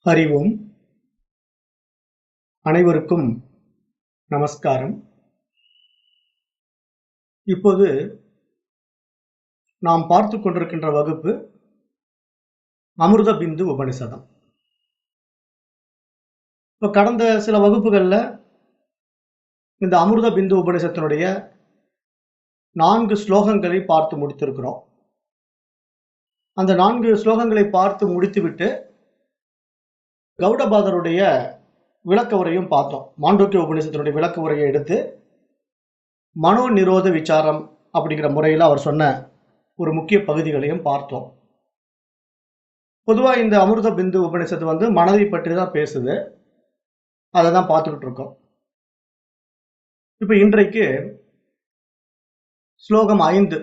அறிவோம். அனைவருக்கும் நமஸ்காரம். இப்போது நாம் பார்த்து கொண்டிருக்கின்ற வகுப்பு அமிர்த பிந்து உபனிஷதம். இப்போ கடந்த சில வகுப்புகளில் இந்த அமிர்த பிந்து உபனிஷத்தினுடைய 4 ஸ்லோகங்களை பார்த்து முடித்திருக்கிறோம். அந்த 4 ஸ்லோகங்களை பார்த்து முடித்துவிட்டு கௌடபாதருடைய விளக்க உரையும் பார்த்தோம். மாண்டூக்கிய உபநிஷத்தினுடைய விளக்க உரையை எடுத்து மனோ நிரோத விசாரம் அப்படிங்கிற முறையில் அவர் சொன்ன ஒரு முக்கிய பகுதிகளையும் பார்த்தோம். பொதுவாக இந்த அமிர்த பிந்து உபநிஷத்து மனதை பற்றி தான் பேசுது. அதை தான் பார்த்துக்கிட்டு இருக்கோம். இப்போ இன்றைக்கு ஸ்லோகம் 5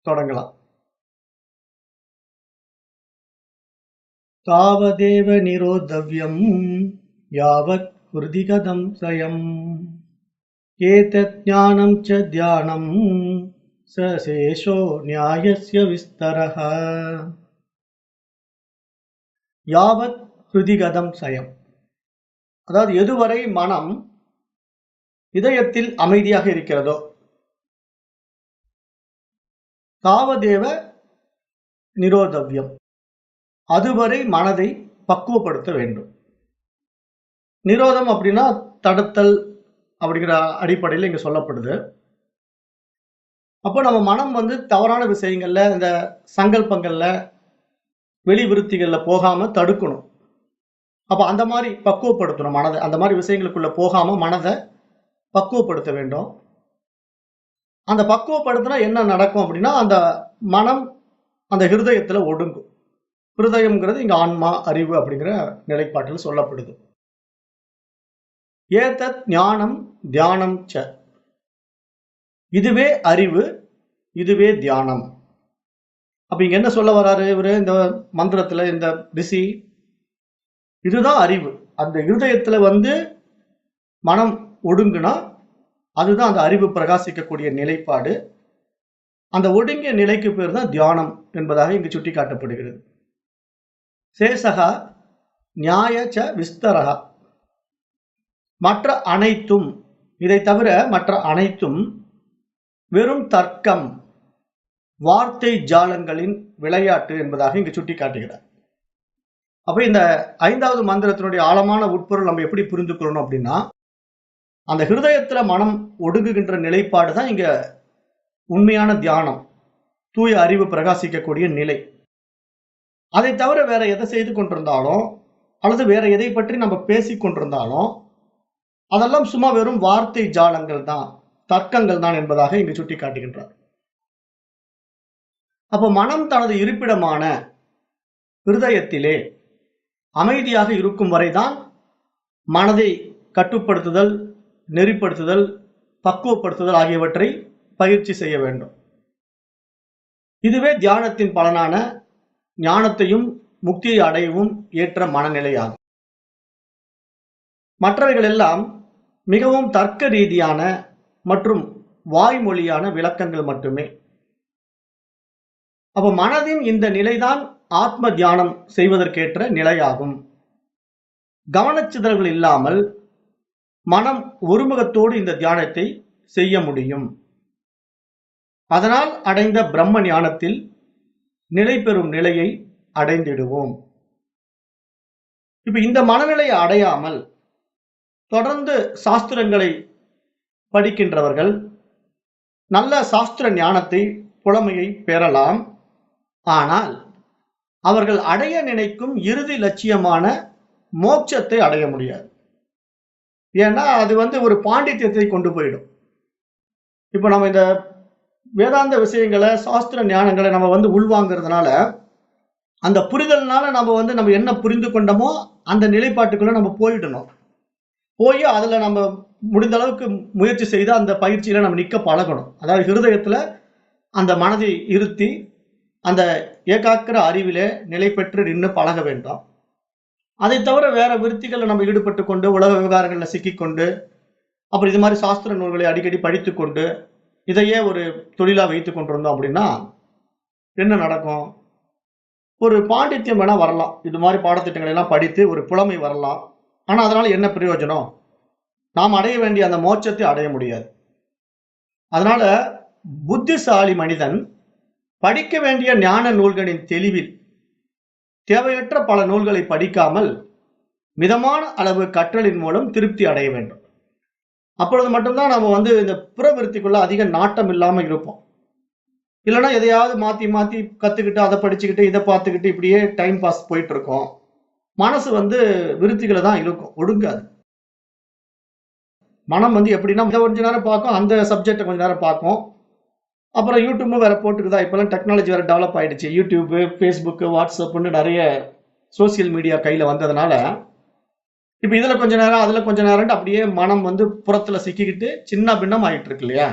தொடங்கலாம். தாவதேவ நிரோதவ்யம் யாவத் ஹ்ருதிகதம் சயம் ஏதத் ஞானம் ச தியானம் சேஷோ நியாயஸ்ய விஸ்தரஹ. யாவத் ஹ்ருதிகதம் சயம், அதாவது எதுவரை மனம் இதயத்தில் அமைதியாக இருக்கிறதோ, தாவதேவ நிரோதவ்யம், அதுவரை மனதை பக்குவப்படுத்த வேண்டும். நிரோதம் அப்படின்னா தடுத்தல் அப்படிங்கிற அடிப்படையில் இங்க சொல்லப்படுது. அப்போ நம்ம மனம் தவறான விஷயங்கள்ல, இந்த சங்கல்பங்கள்ல, வெளி விருத்திகள்ல போகாம தடுக்கணும். அப்ப அந்த மாதிரி பக்குவப்படுத்தணும் மனதை. அந்த மாதிரி விஷயங்களுக்குள்ள போகாம மனதை பக்குவப்படுத்த வேண்டும். அந்த பக்குவப்படுத்தினா என்ன நடக்கும் அப்படின்னா, அந்த மனம் அந்த ஹிருதயத்துல ஒடுங்கும். ஹிருதயம்ங்கிறது இங்க ஆன்மா, அறிவு அப்படிங்கிற நிலைப்பாட்டில் சொல்லப்படுது. ஏதத் ஞானம் தியானம் ச, இதுவே அறிவு, இதுவே தியானம். அப்ப இங்க என்ன சொல்ல வராரு இவரு இந்த மந்திரத்துல, இந்த ரிஷி? இதுதான் அறிவு. அந்த இருதயத்துல மனம் ஒடுங்குனா அதுதான் அந்த அறிவு பிரகாசிக்கக்கூடிய நிலைப்பாடு. அந்த ஒடுங்கிய நிலைக்கு பேர் தான் தியானம் என்பதாக இங்கு சுட்டி காட்டப்படுகிறது. சேஷகா நியாய ச விஸ்தரஹா, மற்ற அனைத்தும், இதை தவிர மற்ற அனைத்தும் வெறும் தர்க்கம், வார்த்தை ஜாலங்களின் விளையாட்டு என்பதாக இங்கு சுட்டி காட்டுகிறார். அப்ப இந்த 5வது மந்திரத்தினுடைய ஆழமான உட்பொருள் நம்ம எப்படி புரிந்துக்கிறோம் அப்படின்னா, அந்த ஹிருதயத்துல மனம் ஒடுங்குகின்ற நிலைப்பாடு தான் இங்க உண்மையான தியானம், தூய அறிவு பிரகாசிக்கக்கூடிய நிலை. அதை தவிர வேற எதை செய்து கொண்டிருந்தாலும், அல்லது வேற எதை பற்றி நம்ம பேசிக் கொண்டிருந்தாலும், அதெல்லாம் சும்மா வெறும் வார்த்தை ஜாலங்கள் தான், தர்க்கங்கள் தான் என்பதாக இங்கு சுட்டி காட்டுகின்றார். அப்போ மனம் தனது இருப்பிடமான ஹிருதயத்திலே அமைதியாக இருக்கும் வரைதான் மனதை கட்டுப்படுத்துதல், நெறிப்படுத்துதல், பக்குவப்படுத்துதல் ஆகியவற்றை பயிற்சி செய்ய வேண்டும். இதுவே தியானத்தின் பலனான ஞானத்தையும் முக்தியை அடையவும் ஏற்ற மனநிலையாகும். மற்றவைகள் எல்லாம் மிகவும் தர்க்க ரீதியான மற்றும் வாய்மொழியான விளக்கங்கள் மட்டுமே. அப்ப மனதின் இந்த நிலைதான் ஆத்ம தியானம் செய்வதற்கேற்ற நிலையாகும். கவனச்சிதறல்கள் இல்லாமல் மனம் ஒருமுகத்தோடு இந்த தியானத்தை செய்ய முடியும். அதனால் அடைந்த பிரம்ம ஞானத்தில் நிலை பெறும் நிலையை அடைந்திடுவோம். இப்ப இந்த மனநிலையை அடையாமல் தொடர்ந்து சாஸ்திரங்களை படிக்கின்றவர்கள் நல்ல சாஸ்திர ஞானத்தை, புலமையை பெறலாம். ஆனால் அவர்கள் அடைய நினைக்கும் இறுதி லட்சியமான மோட்சத்தை அடைய முடியாது. ஏன்னா அது ஒரு பாண்டித்யத்தை கொண்டு போயிடும். இப்போ நம்ம இந்த வேதாந்த விஷயங்களை, சாஸ்திர ஞானங்களை நம்ம உள்வாங்கிறதுனால, அந்த புரிதல்னால நம்ம என்ன புரிந்து கொண்டோமோ அந்த நிலைப்பாட்டுக்குள்ள நம்ம போயிடணும். போய் அதுல நம்ம முடிந்த அளவுக்கு முயற்சி செய்து அந்த பயிற்சியில நம்ம நிற்க பழகணும். அதாவது ஹிருதயத்துல அந்த மனதை இருத்தி அந்த ஏகாக்கிர அறிவிலே நிலை பெற்று நின்று பழக வேண்டும். அதை தவிர வேற விருத்திகளில் நம்ம ஈடுபட்டு கொண்டு, உலக விவகாரங்களில் சிக்கிக்கொண்டு, அப்புறம் இது மாதிரி சாஸ்திர நூல்களை அடிக்கடி படித்து கொண்டு இதையே ஒரு தொழிலா வைத்துக் கொண்டிருந்தோம் அப்படின்னா என்ன நடக்கும்? ஒரு பாண்டித்யம் வேணா வரலாம். இது மாதிரி பாடத்திட்டங்களை எல்லாம் படித்து ஒரு புலமை வரலாம். ஆனா அதனால என்ன பிரயோஜனம்? நாம் அடைய வேண்டிய அந்த மோட்சத்தை அடைய முடியாது. அதனால புத்திசாலி மனிதன் படிக்க வேண்டிய ஞான நூல்களின் தெளிவில் தேவையற்ற பல நூல்களை படிக்காமல் மிதமான அளவு கற்றலின் மூலம் திருப்தி அடைய வேண்டும். அப்பொழுது மட்டும்தான் நம்ம இந்த புறவிருத்திக்குள்ள அதிக நாட்டம் இல்லாம இருப்போம். இல்லைன்னா எதையாவது மாத்தி மாத்தி கத்துக்கிட்டு அதை படிச்சுக்கிட்டு இதை பார்த்துக்கிட்டு இப்படியே டைம் பாஸ் போயிட்டு இருக்கோம். மனசு விருத்திகளை தான் இருக்கும், ஒடுங்காது. மனம் எப்படின்னா இதை கொஞ்ச நேரம் பார்க்கும், அந்த சப்ஜெக்டை கொஞ்ச நேரம் பார்க்கும். அப்புறம் யூடியூப்பும் வேற போட்டுக்குதா. இப்பெல்லாம் டெக்னாலஜி வேற டெவலப் ஆயிடுச்சு. யூடியூப்பு, ஃபேஸ்புக்கு, வாட்ஸ்அப்னு நிறைய சோசியல் மீடியா கையில வந்ததுனால இப்ப இதுல கொஞ்ச நேரம் அதுல கொஞ்ச நேரம் அப்படியே மனம் புறத்துல சிக்கிக்கிட்டு சின்ன பின்னம் ஆயிட்டு இருக்கு இல்லையா?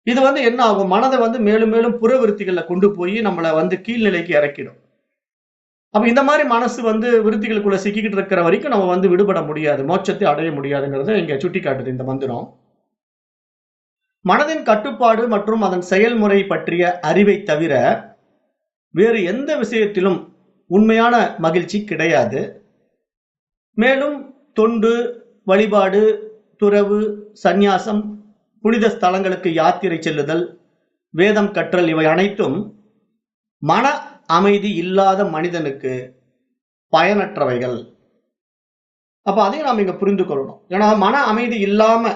இது என்ன ஆகும்? மனதை மேலும் மேலும் புறவிருத்திகள்ல கொண்டு போய் நம்மளை கீழ்நிலைக்கு இறக்கிடும். அப்ப இந்த மாதிரி மனசு விருத்திகளுக்குள்ள சிக்கிக்கிட்டு இருக்கிற வரைக்கும் நம்ம விடுபட முடியாது, மோட்சத்தை அடைய முடியாதுங்கிறத இங்க சுட்டி காட்டுது இந்த மந்திரம். மனதின் கட்டுப்பாடு மற்றும் அதன் செயல்முறை பற்றிய அறிவை தவிர வேறு எந்த விஷயத்திலும் உண்மையான மகிழ்ச்சி கிடையாது. மேலும் தொண்டு, வழிபாடு, துறவு, சந்நியாசம், புனித ஸ்தலங்களுக்கு யாத்திரை செல்லுதல், வேதம் கற்றல் இவை அனைத்தும் மன அமைதி இல்லாத மனிதனுக்கு பயனற்றவைகள். அப்ப அதையும் நாம் இங்க புரிந்து கொள்ளணும். ஏன்னா மன அமைதி இல்லாம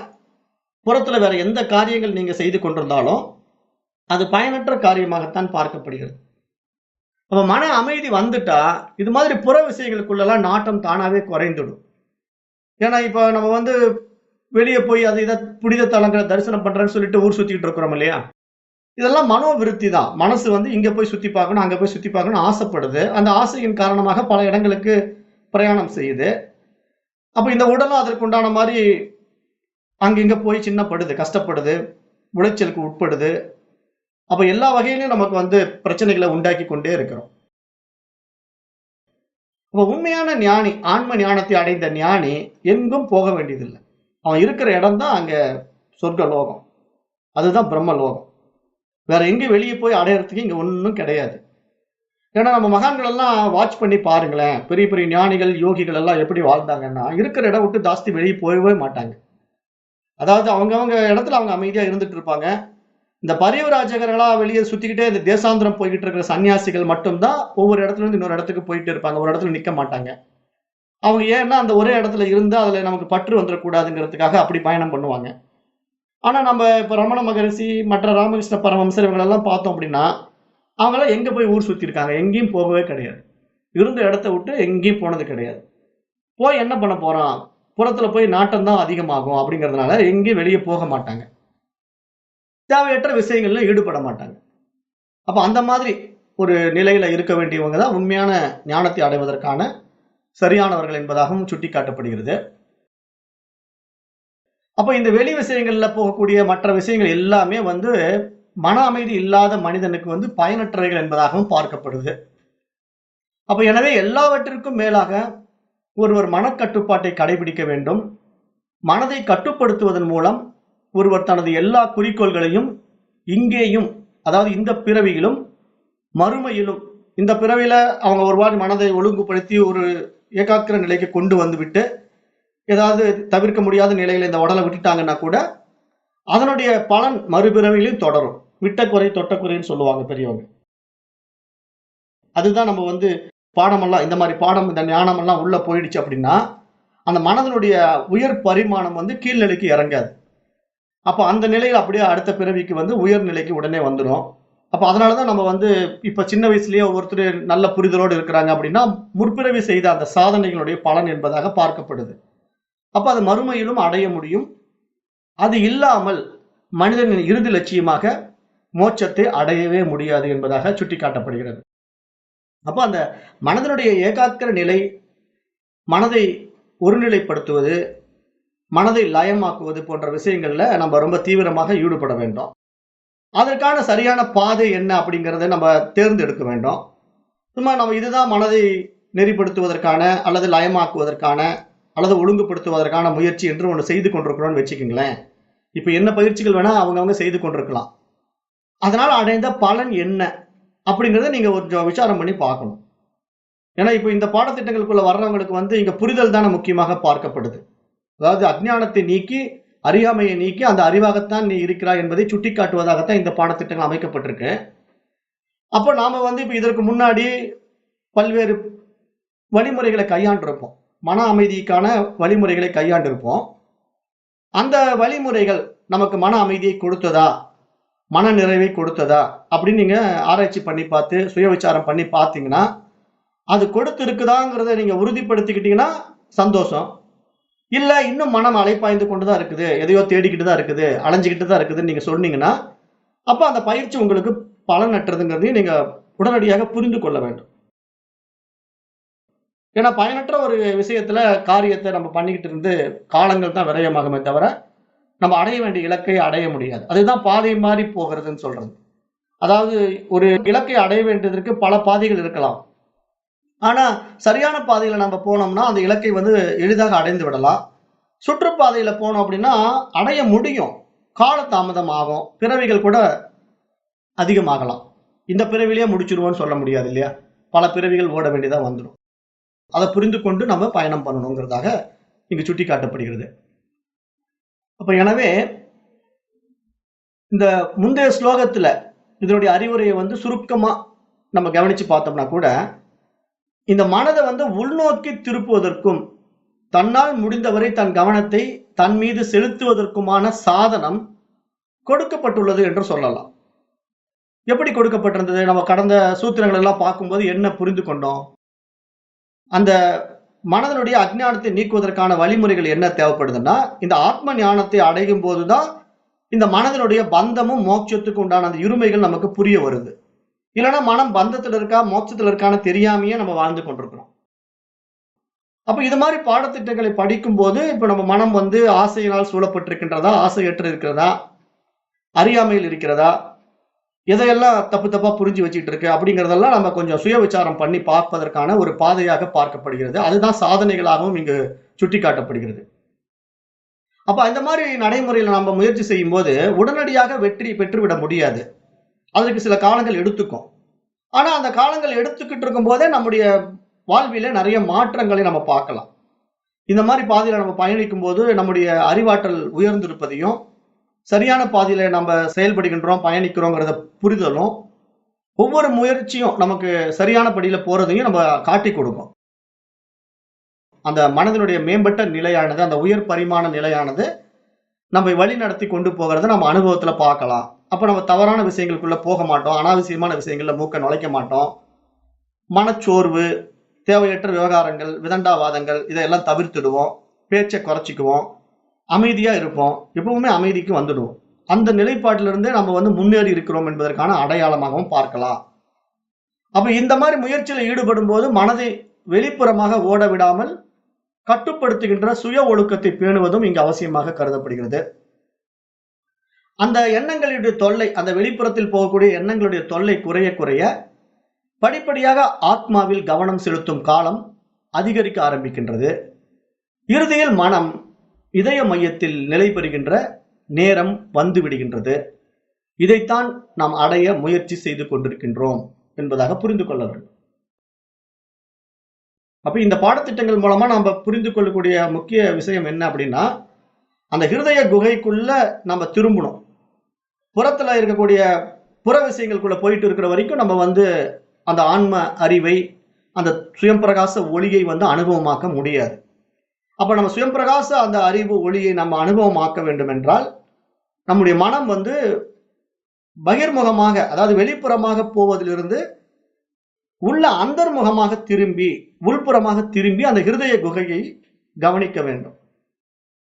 புறத்துல வேற எந்த காரியங்கள் நீங்க செய்து கொண்டிருந்தாலும் அது பயனற்ற காரியமாகத்தான் பார்க்கப்படுகிறது. அப்ப மன அமைதி வந்துட்டா இது மாதிரி புற விஷயங்களுக்குள்ளெல்லாம் நாட்டம் தானாவே குறைந்துடும். ஏன்னா இப்ப நம்ம வெளியே போய் அதை இதை புனித தலங்களை தரிசனம் பண்றேன்னு சொல்லிட்டு ஊர் சுத்திக்கிட்டு இருக்கிறோம் இல்லையா? இதெல்லாம் மனோவிருத்தி தான். மனசு இங்க போய் சுத்தி பார்க்கணும், அங்க போய் சுத்தி பார்க்கணும் ஆசைப்படுது. அந்த ஆசையின் காரணமாக பல இடங்களுக்கு பிரயாணம் செய்யுது. அப்ப இந்த உடலும் அதற்கு உண்டான மாதிரி அங்கிங்க போய் சின்னப்படுது, கஷ்டப்படுது, உளைச்சலுக்கு உட்படுது. அப்ப எல்லா வகையிலும் நமக்கு பிரச்சனைகளை உண்டாக்கி கொண்டே இருக்கிறோம். அப்ப உண்மையான ஞானி, ஆன்ம ஞானத்தை அடைந்த ஞானி எங்கும் போக வேண்டியதில்லை. அவன் இருக்கிற இடம் தான் அங்க சொர்க்க லோகம், அதுதான் பிரம்ம லோகம். வேற எங்கேயும் வெளியே போய் அடையறதுக்கு இங்க ஒன்றும் கிடையாது. ஏன்னா நம்ம மகான்கள் எல்லாம் வாட்ச் பண்ணி பாருங்களேன், பெரிய பெரிய ஞானிகள், யோகிகள் எல்லாம் எப்படி வாழ்ந்தாங்கன்னா இருக்கிற இடம் விட்டு ஜாஸ்தி வெளியே போகவே மாட்டாங்க. அதாவது அவங்க இடத்துல அவங்க அமைதியா இருந்துட்டு இருப்பாங்க. இந்த பரிவராஜகர்களா வெளியே சுத்திக்கிட்டே இந்த தேசாந்திரம் போய்கிட்டு இருக்கிற சன்னியாசிகள் மட்டும்தான் ஒவ்வொரு இடத்துல இருந்து இன்னொரு இடத்துக்கு போயிட்டு இருப்பாங்க, ஒரு இடத்துல நிக்க மாட்டாங்க. அவங்க ஏன்னா அந்த ஒரே இடத்துல இருந்து அதுல நமக்கு பற்று வந்துடக்கூடாதுங்கிறதுக்காக அப்படி பயணம் பண்ணுவாங்க. ஆனா நம்ம இப்ப ரமண மகரிஷி, மற்ற ராமகிருஷ்ண பரமஹம்சர் இவங்களெல்லாம் பார்த்தோம் அப்படின்னா அவங்களாம் எங்க போய் ஊர் சுத்தி இருக்காங்க? எங்கேயும் போகவே கிடையாது. இருந்த இடத்த விட்டு எங்கேயும் போனது கிடையாது. போய் என்ன பண்ண போறான்? புறத்துல போய் நாட்டம் தான் அதிகமாகும் அப்படிங்கிறதுனால எங்கேயும் வெளியே போக மாட்டாங்க, தேவையற்ற விஷயங்கள்ல ஈடுபட மாட்டாங்க. அப்ப அந்த மாதிரி ஒரு நிலையில இருக்க வேண்டியவங்க தான் உண்மையான ஞானத்தை அடைவதற்கான சரியானவர்கள் என்பதாகவும் சுட்டி காட்டப்படுகிறது. அப்ப இந்த வெளி விஷயங்கள்ல போகக்கூடிய மற்ற விஷயங்கள் எல்லாமே மன அமைதி இல்லாத மனிதனுக்கு பயனற்றவைகள் என்பதாகவும் பார்க்கப்படுது. அப்ப எனவே எல்லாவற்றிற்கும் மேலாக ஒருவர் மனக்கட்டுப்பாட்டை கடைபிடிக்க வேண்டும். மனதை கட்டுப்படுத்துவதன் மூலம் ஒருவர் தனது எல்லா குறிக்கோள்களையும் இங்கேயும், அதாவது இந்த பிறவியிலும் மறுமையிலும், இந்த பிறவியில அவங்க ஒருவாறு மனதை ஒழுங்குபடுத்தி ஒரு ஏகாக்கிர நிலைக்கு கொண்டு விட்டு ஏதாவது தவிர்க்க முடியாத நிலையில இந்த உடலை விட்டுட்டாங்கன்னா கூட அதனுடைய பலன் மறுபிறவிலையும் தொடரும். விட்ட குறை தொட்ட குறைன்னு சொல்லுவாங்க பெரியவங்க. அதுதான் நம்ம பாடமெல்லாம் இந்த மாதிரி பாடம், இந்த ஞானம் எல்லாம் உள்ள போயிடுச்சு அப்படின்னா அந்த மனதனுடைய உயர் பரிமாணம் கீழ்நிலைக்கு இறங்காது. அப்ப அந்த நிலையில் அப்படியே அடுத்த பிறவிக்கு உயர் நிலைக்கு உடனே வந்துடும். அப்ப அதனாலதான் நம்ம இப்ப சின்ன வயசுலயே ஒவ்வொருத்தர் நல்ல புரிதலோடு இருக்கிறாங்க அப்படின்னா முற்பிறவி செய்த அந்த சாதனைகளுடைய பலன் என்பதாக பார்க்கப்படுது. அப்ப அது மறுமையிலும் அடைய முடியும். அது இல்லாமல் மனிதனின் இறுதி லட்சியமாக மோட்சத்தை அடையவே முடியாது என்பதாக சுட்டிக்காட்டப்படுகிறது. அப்ப அந்த மனதனுடைய ஏகாக்கிர நிலை, மனதை ஒருநிலைப்படுத்துவது, மனதை லயமாக்குவது போன்ற விஷயங்கள்ல நம்ம ரொம்ப தீவிரமாக ஈடுபட வேண்டும். அதற்கான சரியான பாதை என்ன அப்படிங்கிறத நம்ம தேர்ந்தெடுக்க வேண்டும். சும்மா நம்ம இதுதான் மனதை நெறிப்படுத்துவதற்கான அல்லது லயமாக்குவதற்கான அல்லது ஒழுங்குபடுத்துவதற்கான முயற்சி என்று ஒன்று செய்து கொண்டிருக்கிறோம்னு வச்சுக்கோங்களேன். இப்ப என்ன பயிற்சிகள் வேணா அவங்கவுங்க செய்து கொண்டிருக்கலாம். அதனால் அடைந்த பலன் என்ன அப்படிங்கிறத நீங்க கொஞ்சம் விசாரம் பண்ணி பார்க்கணும். ஏன்னா இப்போ இந்த பாடத்திட்டங்களுக்குள்ள வர்றவங்களுக்கு வந்து இங்க புரிதல் தானே முக்கியமாக பார்க்கப்படுது. அதாவது அஞ்ஞானத்தை நீக்கி, அறியாமையை நீக்கி அந்த அறிவாகத்தான் நீ இருக்கிறாய் என்பதை சுட்டிக்காட்டுவதாகத்தான் இந்த பாடத்திட்டங்கள் அமைக்கப்பட்டிருக்கு. அப்ப நாம வந்து இப்ப இதற்கு முன்னாடி பல்வேறு வழிமுறைகளை கையாண்டிருப்போம். மன அமைதிக்கான வழிமுறைகளை கையாண்டிருப்போம். அந்த வழிமுறைகள் நமக்கு மன அமைதியை கொடுத்ததா? மன நிறைவை கொடுத்ததா? அப்படின்னு நீங்க ஆராய்ச்சி பண்ணி பார்த்து, சுய விசாரம் பண்ணி பார்த்தீங்கன்னா, அது கொடுத்திருக்குதாங்கிறத நீங்க உறுதிப்படுத்திக்கிட்டீங்கன்னா சந்தோஷம். இல்ல இன்னும் மனம் அலைப்பாய்ந்து கொண்டு தான் இருக்குது. எதையோ தேடிக்கிட்டு தான் இருக்குது. அலைஞ்சுகிட்டு தான் இருக்குதுன்னு நீங்க சொன்னீங்கன்னா, அப்ப அந்த பயிற்சி உங்களுக்கு பலனற்றதுங்கிறதையும் நீங்க உடனடியாக புரிந்து கொள்ள வேண்டும். ஏன்னா பயனற்ற ஒரு விஷயத்துல காரியத்த நம்ம பண்ணிக்கிட்டு இருந்து காலங்கள் தான் விரயமாகுமே தவிர, நம்ம அடைய வேண்டிய இலக்கை அடைய முடியாது. அதுதான் பாதை மாறி போகிறதுன்னு சொல்றது. அதாவது ஒரு இலக்கை அடைய வேண்டியதற்கு பல பாதைகள் இருக்கலாம். ஆனா, சரியான பாதையில நம்ம போனோம்னா, அந்த இலக்கை வந்து எளிதாக அடைந்து விடலாம். சுற்றுப்பாதையில போனோம் அப்படின்னா, அடைய முடியும். கால தாமதம் ஆகும். பிறவிகள் கூட அதிகமாகலாம். இந்த பிறவிலேயே முடிச்சுருவோம்னு சொல்ல முடியாது இல்லையா? பல பிறவிகள் ஓட வேண்டியதா வந்துரும். அத புரிந்து கொண்டு நம்ம பயணம் பண்ணணுங்கிறதாக இங்கு சுட்டிக்காட்டப்படுகிறது. அப்ப எனவே, இந்த முந்தைய ஸ்லோகத்துல இதனுடைய அறிவுரையை வந்து சுருக்கமா நம்ம கவனிச்சு பார்த்தோம்னா கூட, இந்த மனத வந்து உள்நோக்கி திருப்புவதற்கும், தன்னால் முடிந்தவரை தன் கவனத்தை தன் மீது செலுத்துவதற்குமான சாதனம் கொடுக்கப்பட்டுள்ளது என்று சொல்லலாம். எப்படி கொடுக்கப்பட்டிருந்தது? நம்ம கடந்த சூத்திரங்கள் எல்லாம் பார்க்கும்போது என்ன புரிந்து கொண்டோம்? அந்த மனதனுடைய அஞ்ஞானத்தை நீக்குவதற்கான வழிமுறைகள் என்ன தேவைப்படுதுன்னா, இந்த ஆத்ம ஞானத்தை அடையும் போதுதான் இந்த மனதனுடைய பந்தமும், மோட்சத்துக்கு உண்டான அந்த இருமைகள் நமக்கு புரிய வருது. இல்லன்னா மனம் பந்தத்துல இருக்கா, மோட்சத்துல இருக்கான்னு தெரியாமயே நம்ம வாழ்ந்து கொண்டிருக்கிறோம். அப்ப இது மாரி பாடத்திட்டங்களை படிக்கும்போது, இப்ப நம்ம மனம் வந்து ஆசையினால் சூழப்பட்டிருக்கின்றதா? ஆசையற்று இருக்கிறதா? அறியாமையில் இருக்கிறதா? எதையெல்லாம் தப்பு தப்பா புரிஞ்சு வச்சுட்டு இருக்கு அப்படிங்கிறதெல்லாம் நம்ம கொஞ்சம் சுய விசாரம் பண்ணி பார்ப்பதற்கான ஒரு பாதையாக பார்க்கப்படுகிறது. அதுதான் சாதனைகளாகவும் இங்கு சுட்டிக்காட்டப்படுகிறது. அப்ப இந்த மாரி நடைமுறையில நம்ம முயற்சி செய்யும்போது, உடனடியாக வெற்றி பெற்றுவிட முடியாது. அதற்கு சில காலங்கள் எடுத்துக்கும். ஆனா, அந்த காலங்கள் எடுத்துக்கிட்டு இருக்கும்போதே நம்முடைய வாழ்விலே நெறைய மாற்றங்களை நம்ம பார்க்கலாம். இந்த மாரி பாதையில நம்ம பயணிக்கும்போது, நம்முடைய அறிவாற்றல் உயர்ந்திருப்பதையும், சரியான பாதையில நம்ம செயல்படுகின்றோம், பயணிக்கிறோங்கிறத புரிதலும், ஒவ்வொரு முயற்சியும் நமக்கு சரியான படியில போறதையும் நம்ம காட்டிக் கொடுக்கும். அந்த மனதினுடைய மேம்பட்ட நிலையானது, அந்த உயர் பரிமாண நிலையானது, நம்மை வழிநடத்தி கொண்டு போகிறத நம்ம அனுபவத்துல பார்க்கலாம். அப்ப நம்ம தவறான விஷயங்களுக்குள்ள போக மாட்டோம். அனாவசியமான விஷயங்கள்ல மூக்க நுழைக்க மாட்டோம். மனச்சோர்வு, தேவையற்ற விவகாரங்கள், விதண்டாவாதங்கள் இதையெல்லாம் தவிர்த்துடுவோம். பேச்ச குறைச்சுக்குவோம். அமைதியா இருப்போம். எப்பவுமே அமைதிக்கு வந்துடுவோம். அந்த நிலைப்பாட்டிலிருந்தே நம்ம வந்து முன்னேறி இருக்கிறோம் என்பதற்கான அடையாளமாகவும் பார்க்கலாம். அப்ப இந்த மாரி முயற்சியில ஈடுபடும்போது மனதை வெளிப்புறமாக ஓட விடாமல் கட்டுப்படுத்துகின்ற சுய ஒழுக்கத்தை பேணுவதும் இங்கு அவசியமாக கருதப்படுகிறது. அந்த எண்ணங்களுடைய தொல்லை, அந்த வெளிப்புறத்தில் போகக்கூடிய எண்ணங்களுடைய தொல்லை குறைய குறைய படிப்படியாக ஆத்மாவில் கவனம் செலுத்தும் காலம் அதிகரிக்க ஆரம்பிக்கின்றது. இறுதியில் மனம் இதய மையத்தில் நிலை பெறுகின்ற நேரம் வந்து விடுகின்றது. இதைத்தான் நாம் அடைய முயற்சி செய்து கொண்டிருக்கின்றோம் என்பதாக புரிந்து கொள்ள வேண்டும். அப்ப இந்த பாடத்திட்டங்கள் மூலமா நாம புரிந்து கொள்ளக்கூடிய முக்கிய விஷயம் என்ன அப்படின்னா, அந்த ஹிருதய குகைக்குள்ள நம்ம திரும்பணும். புறத்துல இருக்கக்கூடிய புற விஷயங்களுக்குள்ள போயிட்டு இருக்கிற வரைக்கும் நம்ம வந்து அந்த ஆன்ம அறிவை, அந்த சுயம் பிரகாச ஒளியை வந்து அனுபவமாக்க முடியாது. அப்ப நம்ம சுயம் பிரகாச அந்த அறிவு ஒளியை நம்ம அனுபவமாக்க வேண்டும் என்றால், நம்முடைய மனம் வந்து பகிர்முகமாக, அதாவது வெளிப்புறமாக போவதிலிருந்து உள்ள அந்தர்முகமாக திரும்பி, உள்புறமாக திரும்பி அந்த ஹிருதய குகையை கவனிக்க வேண்டும்.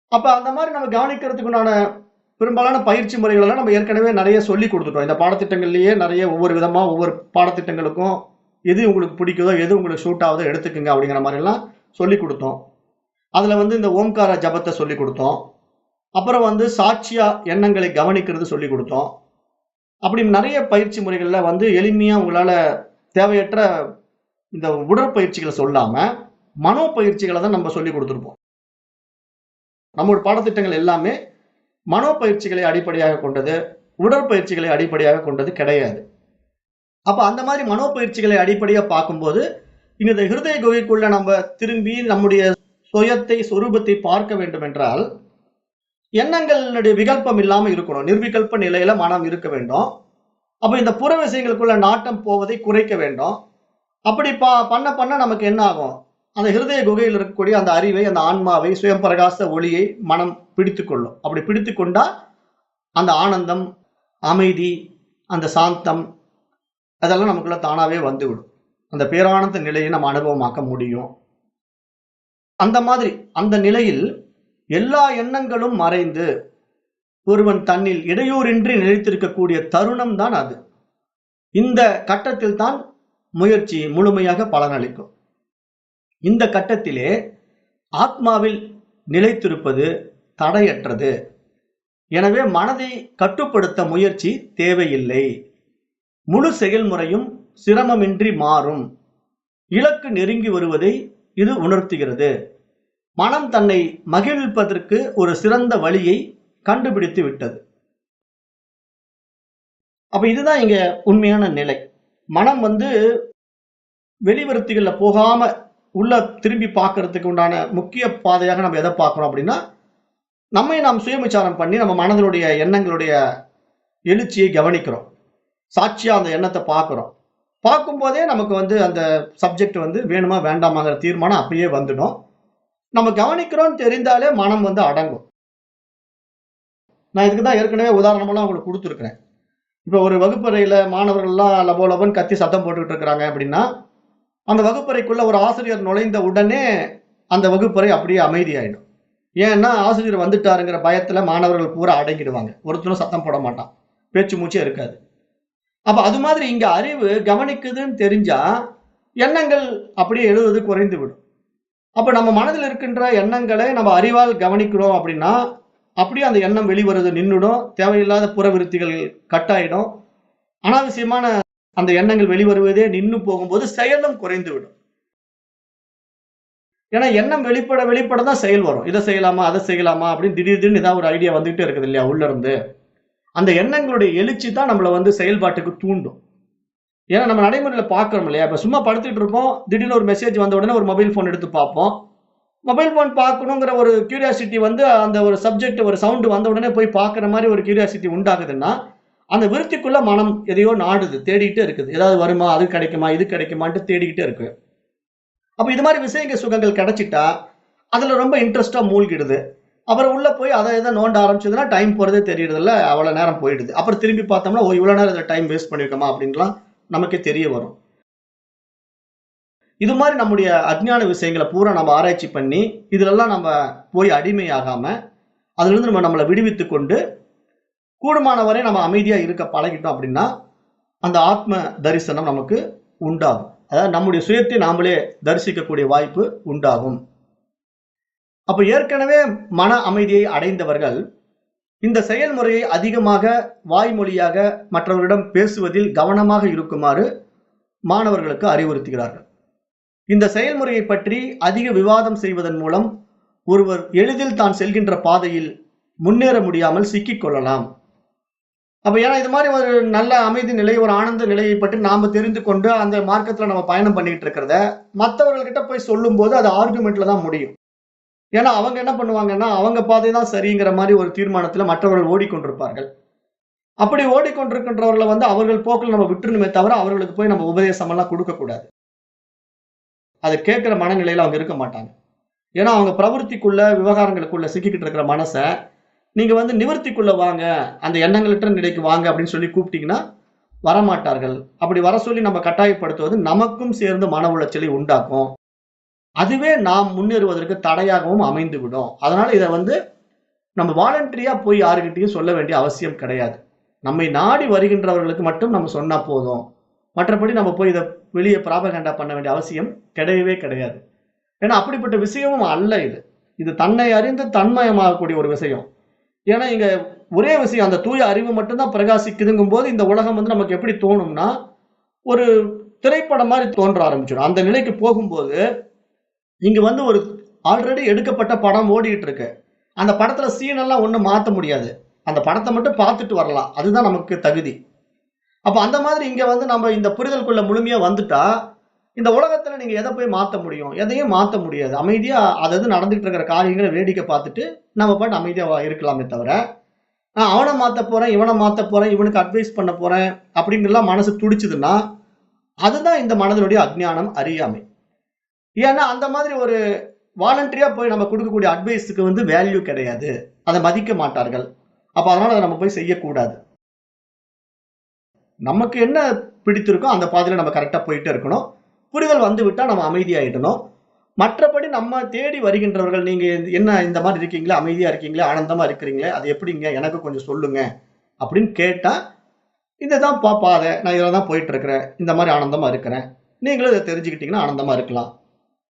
அப்ப அந்த மாதிரி நம்ம கவனிக்கிறதுக்கு உண்டான பெரும்பாலான பயிற்சி முறைகள் எல்லாம் நம்ம ஏற்கனவே நிறைய சொல்லி கொடுத்துட்டோம். இந்த பாடத்திட்டங்கள்லயே நிறைய ஒவ்வொரு விதமா ஒவ்வொரு பாடத்திட்டங்களுக்கும் எது உங்களுக்கு பிடிக்குதோ, எது உங்களுக்கு சூட் ஆகுதோ எடுத்துக்கங்க அப்படிங்கிற மாதிரி எல்லாம் சொல்லி கொடுத்தோம். அதுல வந்து இந்த ஓம்கார ஜபத்தை சொல்லி கொடுத்தோம். அப்புறம் வந்து சாட்சியா எண்ணங்களை கவனிக்கிறது சொல்லி கொடுத்தோம். அப்படி நிறைய பயிற்சி முறைகள்ல வந்து எளிமையா உங்களால தேவையற்ற இந்த உடற்பயிற்சிகளை சொல்லாம மனோ பயிற்சிகளை தான் நம்ம சொல்லி கொடுத்துருப்போம். நம்மளோட பாடத்திட்டங்கள் எல்லாமே மனோ பயிற்சிகளை அடிப்படையாக கொண்டது, உடற்பயிற்சிகளை அடிப்படையாக கொண்டது கிடையாது. அப்ப அந்த மாதிரி மனோபயிற்சிகளை அடிப்படையா பார்க்கும்போது இந்த ஹிருதய குகைக்குள்ள நம்ம திரும்பி நம்முடைய சுயத்தை சொரூபத்தை பார்க்க வேண்டும் என்றால் எண்ணங்களுடைய விகல்பம் இல்லாம இருக்கணும். நிர்விகல்ப நிலையில மனம் இருக்க வேண்டும். அப்ப இந்த புற விஷயங்களுக்குள்ள நாட்டம் போவதை குறைக்க வேண்டும். அப்படி பண்ண பண்ண நமக்கு என்ன ஆகும்? அந்த ஹிருதய குகையில் இருக்கக்கூடிய அந்த அறிவை, அந்த ஆன்மாவை, சுயம் பிரகாச ஒளியை மனம் பிடித்துக் கொள்ளும். அப்படி பிடித்து கொண்டா அந்த ஆனந்தம், அமைதி, அந்த சாந்தம் அதெல்லாம் நமக்குள்ள தானாவே வந்துவிடும். அந்த பேரானந்த நிலையை நம்ம அனுபவமாக்க முடியும். அந்த மாதிரி அந்த நிலையில் எல்லா எண்ணங்களும் மறைந்து ஒருவன் தன்னில் இடையூறின்றி நிலைத்திருக்கக்கூடிய தருணம் தான் அது. இந்த கட்டத்தில் தான் முயற்சி முழுமையாக பலனளிக்கும். இந்த கட்டத்திலே ஆத்மாவில் நிலைத்திருப்பது தடையற்றது. எனவே மனதை கட்டுப்படுத்த முயற்சி தேவையில்லை. முழு செயல்முறையும் சிரமமின்றி மாறும். இலக்கு நெருங்கி வருவதை இது உணர்த்துகிறது. மனம் தன்னை மகிழ்விப்பதற்கு ஒரு சிறந்த வழியை கண்டுபிடித்து விட்டது. அப்ப இதுதான் இங்க உண்மையான நிலை. மனம் வெளிவருத்திகள்ல போகாம உள்ள திரும்பி பார்க்கறதுக்கு உண்டான முக்கிய பாதையாக நம்ம எதை பார்க்கிறோம் அப்படின்னா, நம்மை நாம் சுயவிசாரம் பண்ணி நம்ம மனதினுடைய எண்ணங்களுடைய எழுச்சியை கவனிக்கிறோம். சாட்சியா அந்த எண்ணத்தை பார்க்கிறோம். பார்க்கும்போதே நமக்கு அந்த சப்ஜெக்ட் வேணுமா வேண்டாமாங்கிற தீர்மானம் அப்பயே வந்துடும். நம்ம கவனிக்கிறோம்னு தெரிந்தாலே மனம் அடங்கும். நான் இதுக்கு தான் ஏற்கனவே உதாரணமெல்லாம் உங்களுக்கு கொடுத்துருக்கிறேன். இப்போ ஒரு வகுப்பறையில மாணவர்கள்லாம் லபோ லபோன்னு கத்தி சத்தம் போட்டுக்கிட்டு இருக்கிறாங்க அப்படின்னா, அந்த வகுப்பறைக்குள்ள ஒரு ஆசிரியர் நுழைந்த உடனே அந்த வகுப்பறை அப்படியே அமைதியாயிடும். ஏன்னா ஆசிரியர் வந்துட்டாருங்கிற பயத்துல மாணவர்கள் பூரா அடங்கிடுவாங்க. ஒருத்தரும் சத்தம் போட மாட்டான். பேச்சு மூச்சே இருக்காது. அப்ப அது மாதிரி இங்க அறிவு கவனிக்குதுன்னு தெரிஞ்சா எண்ணங்கள் அப்படியே எழுதுவது குறைந்து விடும். அப்ப நம்ம மனதில் இருக்கின்ற எண்ணங்களை நம்ம அறிவால் கவனிக்கிறோம் அப்படின்னா அப்படியே அந்த எண்ணம் வெளிவருது நின்றுடும். தேவையில்லாத புறவிருத்திகள் கட்டாயிடும். அனாவசியமான அந்த எண்ணங்கள் வெளிவருவதே நின்று போகும்போது செயலும் குறைந்து விடும். ஏன்னா எண்ணம் வெளிப்பட தான் செயல் வரும். இதை செய்யலாமா அதை செய்யலாமா அப்படின்னு திடீர்னு ஏதாவது ஒரு ஐடியா வந்துகிட்டே இருக்குது இல்லையா உள்ள இருந்து. அந்த எண்ணங்களுடைய எழுச்சி தான் நம்மளை செயல்பாட்டுக்கு தூண்டும். ஏன்னா நம்ம நடைமுறையில பார்க்கிறோம் இல்லையா? இப்ப சும்மா படுத்துட்டு இருப்போம், திடீர்னு ஒரு மெசேஜ் வந்த உடனே ஒரு மொபைல் போன் எடுத்து பார்ப்போம். மொபைல் போன் பார்க்கணுங்கிற ஒரு கியூரியாசிட்டி அந்த ஒரு சப்ஜெக்ட் ஒரு சவுண்ட் வந்த உடனே போய் பார்க்குற மாதிரி ஒரு கியூரியாசிட்டி உண்டாகுதுன்னா அந்த விருத்திக்குள்ள மனம் எதையோ நாடுது, தேடிக்கிட்டே இருக்குது. ஏதாவது வருமா, அது கிடைக்குமா, இது கிடைக்குமான்ட்டு தேடிக்கிட்டே இருக்கு. அப்ப இது மாதிரி விஷயங்க சுகங்கள் கிடைச்சிட்டா அதுல ரொம்ப இன்ட்ரெஸ்டா மூழ்கிடுது. அப்புறம் உள்ள போய் அதை எதை நோண்ட ஆரம்பிச்சதுன்னா டைம் போறதே தெரியறது இல்ல, அவ்வளவு நேரம் போயிடுது. அப்புறம் திரும்பி பார்த்தோம்னா இவ்வளவு நேரம் இதில் டைம் வேஸ்ட் பண்ணிருக்கோமா அப்படின்லாம் நமக்கே தெரிய வரும். இது மாதிரி நம்முடைய அஜ்ஞான விஷயங்களை பூரா நம்ம ஆராய்ச்சி பண்ணி இதுலெல்லாம் நம்ம போய் அடிமையாகாம அதுல இருந்து நம்மளை விடுவித்து கொண்டு கூடுமான வரை நம்ம அமைதியா இருக்க பழகிட்டோம் அப்படின்னா அந்த ஆத்ம தரிசனம் நமக்கு உண்டாகும். அதாவது நம்முடைய சுயத்தை நாமளே தரிசிக்கக்கூடிய வாய்ப்பு உண்டாகும். அப்ப ஏற்கனவே மன அமைதியை அடைந்தவர்கள் இந்த செயல்முறையை அதிகமாக வாய்மொழியாக மற்றவர்களிடம் பேசுவதில் கவனமாக இருக்குமாறு மாணவர்களுக்கு அறிவுறுத்துகிறார்கள். இந்த செயல்முறையை பற்றி அதிக விவாதம் செய்வதன் மூலம் ஒருவர் எளிதில் தான் செல்கின்ற பாதையில் முன்னேற முடியாமல் சிக்கிக் கொள்ளலாம். அப்ப ஏன்னா இது மாதிரி ஒரு நல்ல அமைதி நிலை, ஒரு ஆனந்த நிலையை பற்றி நாம தெரிந்து கொண்டு அந்த மார்க்கத்துல நம்ம பயணம் பண்ணிட்டு இருக்கிறத மற்றவர்கள்கிட்ட போய் சொல்லும் போது அது ஆர்குமெண்ட்ல தான் முடியும். ஏன்னா அவங்க என்ன பண்ணுவாங்கன்னா அவங்க பாதை தான் சரிங்கிற மாதிரி ஒரு தீர்மானத்துல மற்றவர்கள் ஓடிக்கொண்டிருப்பார்கள். அப்படி ஓடிக்கொண்டிருக்கின்றவர்களை அவர்கள் போக்கில் நம்ம விட்டுணுமே தவிர அவர்களுக்கு போய் நம்ம உபதேசம் எல்லாம் கொடுக்க கூடாது. அதை கேட்கிற மனநிலையில அவங்க இருக்க மாட்டாங்க. ஏன்னா அவங்க பிரவருத்திக்குள்ள விவகாரங்களுக்குள்ள சிக்கிக்கிட்டு இருக்கிற மனசை நீங்க நிவர்த்திக்குள்ள வாங்க, அந்த எண்ணங்களற்ற நிலைக்கு வாங்க அப்படின்னு சொல்லி கூப்பிட்டீங்கன்னா வரமாட்டார்கள். அப்படி வர சொல்லி நம்ம கட்டாயப்படுத்துவது நமக்கும் சேர்ந்து மன உளைச்சலை உண்டாக்கும். அதுவே நாம் முன்னேறுவதற்கு தடையாகவும் அமைந்து விடும். அதனால இதை நம்ம வாலண்டரியா போய் யாருக்கிட்டையும் சொல்ல வேண்டிய அவசியம் கிடையாது. நம்மை நாடி வருகின்றவர்களுக்கு மட்டும் நம்ம சொன்னா போதும். மற்றபடி நம்ம போய் இதை வெளியே பிராபகண்டா பண்ண வேண்டிய அவசியம் கிடையவே கிடையாது. ஏன்னா அப்படிப்பட்ட விஷயமும் அல்ல இது. இது தன்னை அறிந்து தன்மயமாகக்கூடிய ஒரு விஷயம். ஏன்னா இங்க ஒரே விஷயம், அந்த தூய அறிவு மட்டும்தான் பிரகாசிக்குதுங்கும் போது இந்த உலகம் நமக்கு எப்படி தோணும்னா ஒரு திரைப்படம் மாதிரி தோன்ற ஆரம்பிச்சிடும். அந்த நிலைக்கு போகும்போது இங்க ஒரு ஆல்ரெடி எடுக்கப்பட்ட படம் ஓடிட்டு இருக்கு. அந்த படத்துல சீன் எல்லாம் ஒண்ணும் மாத்த முடியாது. அந்த படத்தை மட்டும் பார்த்துட்டு வரலாம். அதுதான் நமக்கு தகுதி. அப்ப அந்த மாதிரி இங்க வந்து நம்ம இந்த புரிதலுக்குள்ள முழுமையா வந்துட்டா, இந்த உலகத்துல நீங்க எத போய் மாத்த முடியும்? எதையும் மாத்த முடியாது. அமைதியா அது நடந்துட்டு இருக்கிற காரியங்கள வேடிக்கை பார்த்துட்டு, நம்ம பாட்டுக்கு அமைதியா இருக்கலாமே தவிர, நான் அவன மாத்த போறேன், இவன மாத்த போறேன், இவனுக்கு அட்வைஸ் பண்ண போறேன் அப்படின்னுலாம் மனசு துடிச்சதுன்னா, அதுதான் இந்த மனதினுடைய அஞ்ஞானம், அறியாமை. ஏன்னா அந்த மாதிரி ஒரு வாலண்டரியா போய் நம்ம குடுக்கக்கூடிய அட்வைஸ்க்கு வந்து வேல்யூ கிடையாது. அத மதிக்க மாட்டார்கள். அப்ப அதனால அத நம்ம போய் செய்யக்கூடாது. நமக்கு என்ன பிடித்திருக்கோ அந்த பாதையில நம்ம கரெக்ட்டா போயிட்டே இருக்கணும். புரிதல் வந்துவிட்டா நம்ம அமைதியாயிடணும். மற்றபடி நம்ம தேடி வருகின்றவர்கள், நீங்க என்ன இந்த மாரி இருக்கீங்களா? அமைதியா இருக்கீங்களா? ஆனந்தமா இருக்கிறீங்களே! அது எப்படிங்க? எனக்கு கொஞ்சம் சொல்லுங்க. அப்படின்னு கேட்டா, இதுதான் பாதை. நான் இதுல தான் போயிட்டு இருக்கிறேன். இந்த மாரி ஆனந்தமா இருக்கிறேன். நீங்களும் இத தெரிஞ்சுக்கிட்டீங்கன்னா ஆனந்தமா இருக்கலாம்.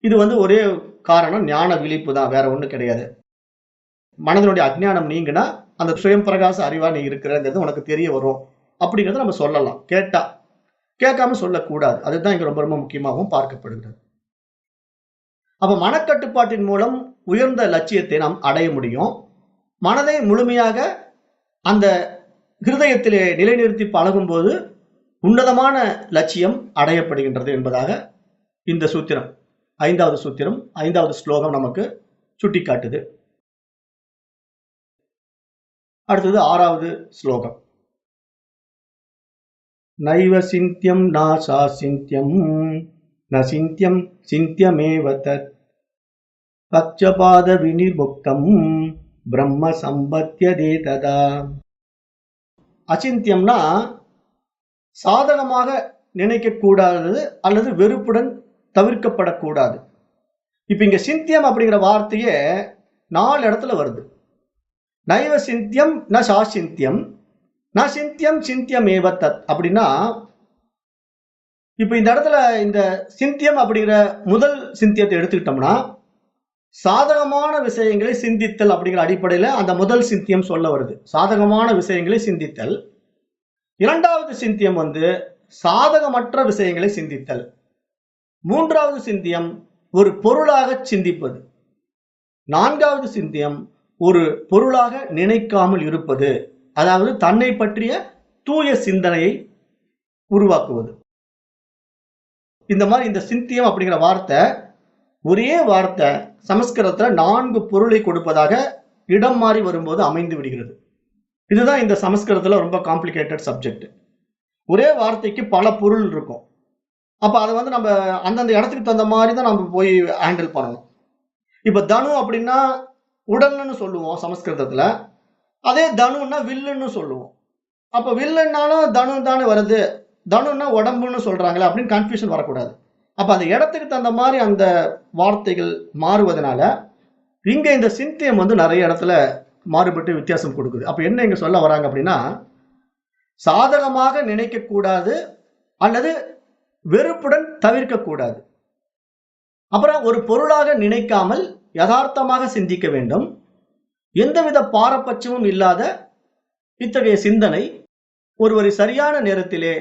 இது வந்து ஒரே காரணம் ஞான விழிப்பு தான். வேற ஒண்ணும் கிடையாது. மனதினுடைய அஞ்ஞானம் நீங்குனா, அந்த சுயம் பிரகாச அறிவா நீ இருக்கிறங்கிறது உனக்கு தெரிய வரும். அப்படிங்கிறத நம்ம சொல்லலாம். கேட்டா. கேட்காம சொல்லக்கூடாது. அதுதான் இங்க ரொம்ப ரொம்ப முக்கியமாகவும் பார்க்கப்படுகிறது. அப்ப மனக்கட்டுப்பாட்டின் மூலம் உயர்ந்த லட்சியத்தை நாம் அடைய முடியும். மனதை முழுமையாக அந்த ஹிருதயத்திலே நிலைநிறுத்தி பழகும்போது, உன்னதமான லட்சியம் அடையப்படுகின்றது என்பதாக இந்த சூத்திரம், 5வது சூத்திரம், 5வது ஸ்லோகம் நமக்கு சுட்டிக்காட்டுது. அடுத்தது 6வது ஸ்லோகம். நைவ சிந்தியம் நாசா சிந்தியம் ந சிந்தியம் சிந்தியமேவ தத் பக்ஷபாத விநிர்முக்தம் பிரம்ம சம்பத்யதே ததா. அசிந்தியம்னா சாதகமாக நினைக்கக்கூடாதது அல்லது வெறுப்புடன் தவிர்க்கப்படக்கூடாது. இப்ப இங்க சிந்தியம் அப்படிங்கிற வார்த்தையே 4 இடத்துல வருது. நைவ சிந்தியம் ந சாசிந்தியம் ந சிந்தியம் சிந்தியமேவ தத் அப்படின்னா, இப்ப இந்த இடத்துல இந்த சிந்தியம் அப்படிங்கிற முதல் சிந்தியத்தை எடுத்துக்கிட்டோம்னா, சாதகமான விஷயங்களை சிந்தித்தல் அப்படிங்கிற அடிப்படையில அந்த முதல் சிந்தியம் சொல்ல வருது. சாதகமான விஷயங்களை சிந்தித்தல். 2வது சிந்தியம் வந்து சாதகமற்ற விஷயங்களை சிந்தித்தல். 3வது சிந்தியம் ஒரு பொருளாக சிந்திப்பது. 4வது சிந்தியம் ஒரு பொருளாக நினைக்காமல் இருப்பது. அதாவது தன்னை பற்றிய தூய சிந்தனையை உருவாக்குவது. இந்த மாதிரி இந்த சிந்தியம் அப்படிங்கிற வார்த்தை, ஒரே வார்த்தை சமஸ்கிருதத்துல 4 பொருளை கொடுப்பதாக இடம் மாறி வரும்போது அமைந்து விடுகிறது. இதுதான் இந்த சமஸ்கிருதத்துல ரொம்ப காம்ப்ளிகேட்டட் சப்ஜெக்ட். ஒரே வார்த்தைக்கு பல பொருள் இருக்கும். அப்ப அதை வந்து நம்ம அந்தந்த இடத்துக்கு தகுந்த மாதிரி தான் நம்ம போய் ஹேண்டில் பண்ணணும். இப்ப தனு அப்படின்னா உடல்னு சொல்லுவோம் சமஸ்கிருதத்துல. அதே தனுன்னா வில்லுன்னு சொல்லுவோம். அப்ப வில்லுன்னாலும் தனு தானே வருது. தனுன்னா உடம்புன்னு சொல்றாங்களே அப்படின்னு கன்ஃபியூஷன் வரக்கூடாது. அப்ப அந்த இடத்துக்கு தகுந்த மாதிரி அந்த வார்த்தைகள் மாறுவதனால, இங்க இந்த சிந்தியம் வந்து நிறைய இடத்துல மாறுபட்டு வித்தியாசம் கொடுக்குது. அப்ப என்ன இங்க சொல்ல வராங்க அப்படின்னா, சாதகமாக நினைக்கக்கூடாது அல்லது வெறுப்புடன் தவிர்க்கக்கூடாது. அப்புறம் ஒரு பொருளாக நினைக்காமல் யதார்த்தமாக சிந்திக்க வேண்டும். எந்தவித பாரபட்சமும் இல்லாத இத்தகைய சிந்தனை ஒருவரை சரியான நேரத்திலே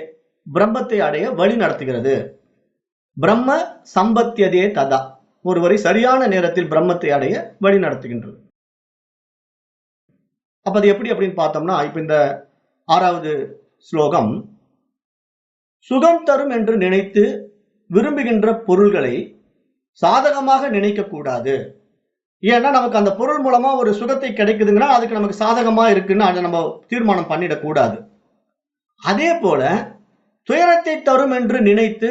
பிரம்மத்தை அடைய வழி நடத்துகிறது. பிரம்ம சம்பத்யதே ததா. ஒருவரை சரியான நேரத்தில் பிரம்மத்தை அடைய வழி நடத்துகின்றது. அப்ப அது எப்படி அப்படின்னு பார்த்தோம்னா, இப்ப இந்த 6வது ஸ்லோகம், சுகம் தரும் என்று நினைத்து விரும்புகின்ற பொருள்களை சாதகமாக நினைக்க கூடாது. ஏன்னா நமக்கு அந்த பொருள் மூலமா ஒரு சுகத்தை கிடைக்குதுங்கன்னா அதுக்கு நமக்கு சாதகமா இருக்குன்னு அதை நம்ம தீர்மானம் பண்ணிடக்கூடாது. அதே போல துயரத்தை தரும் என்று நினைத்து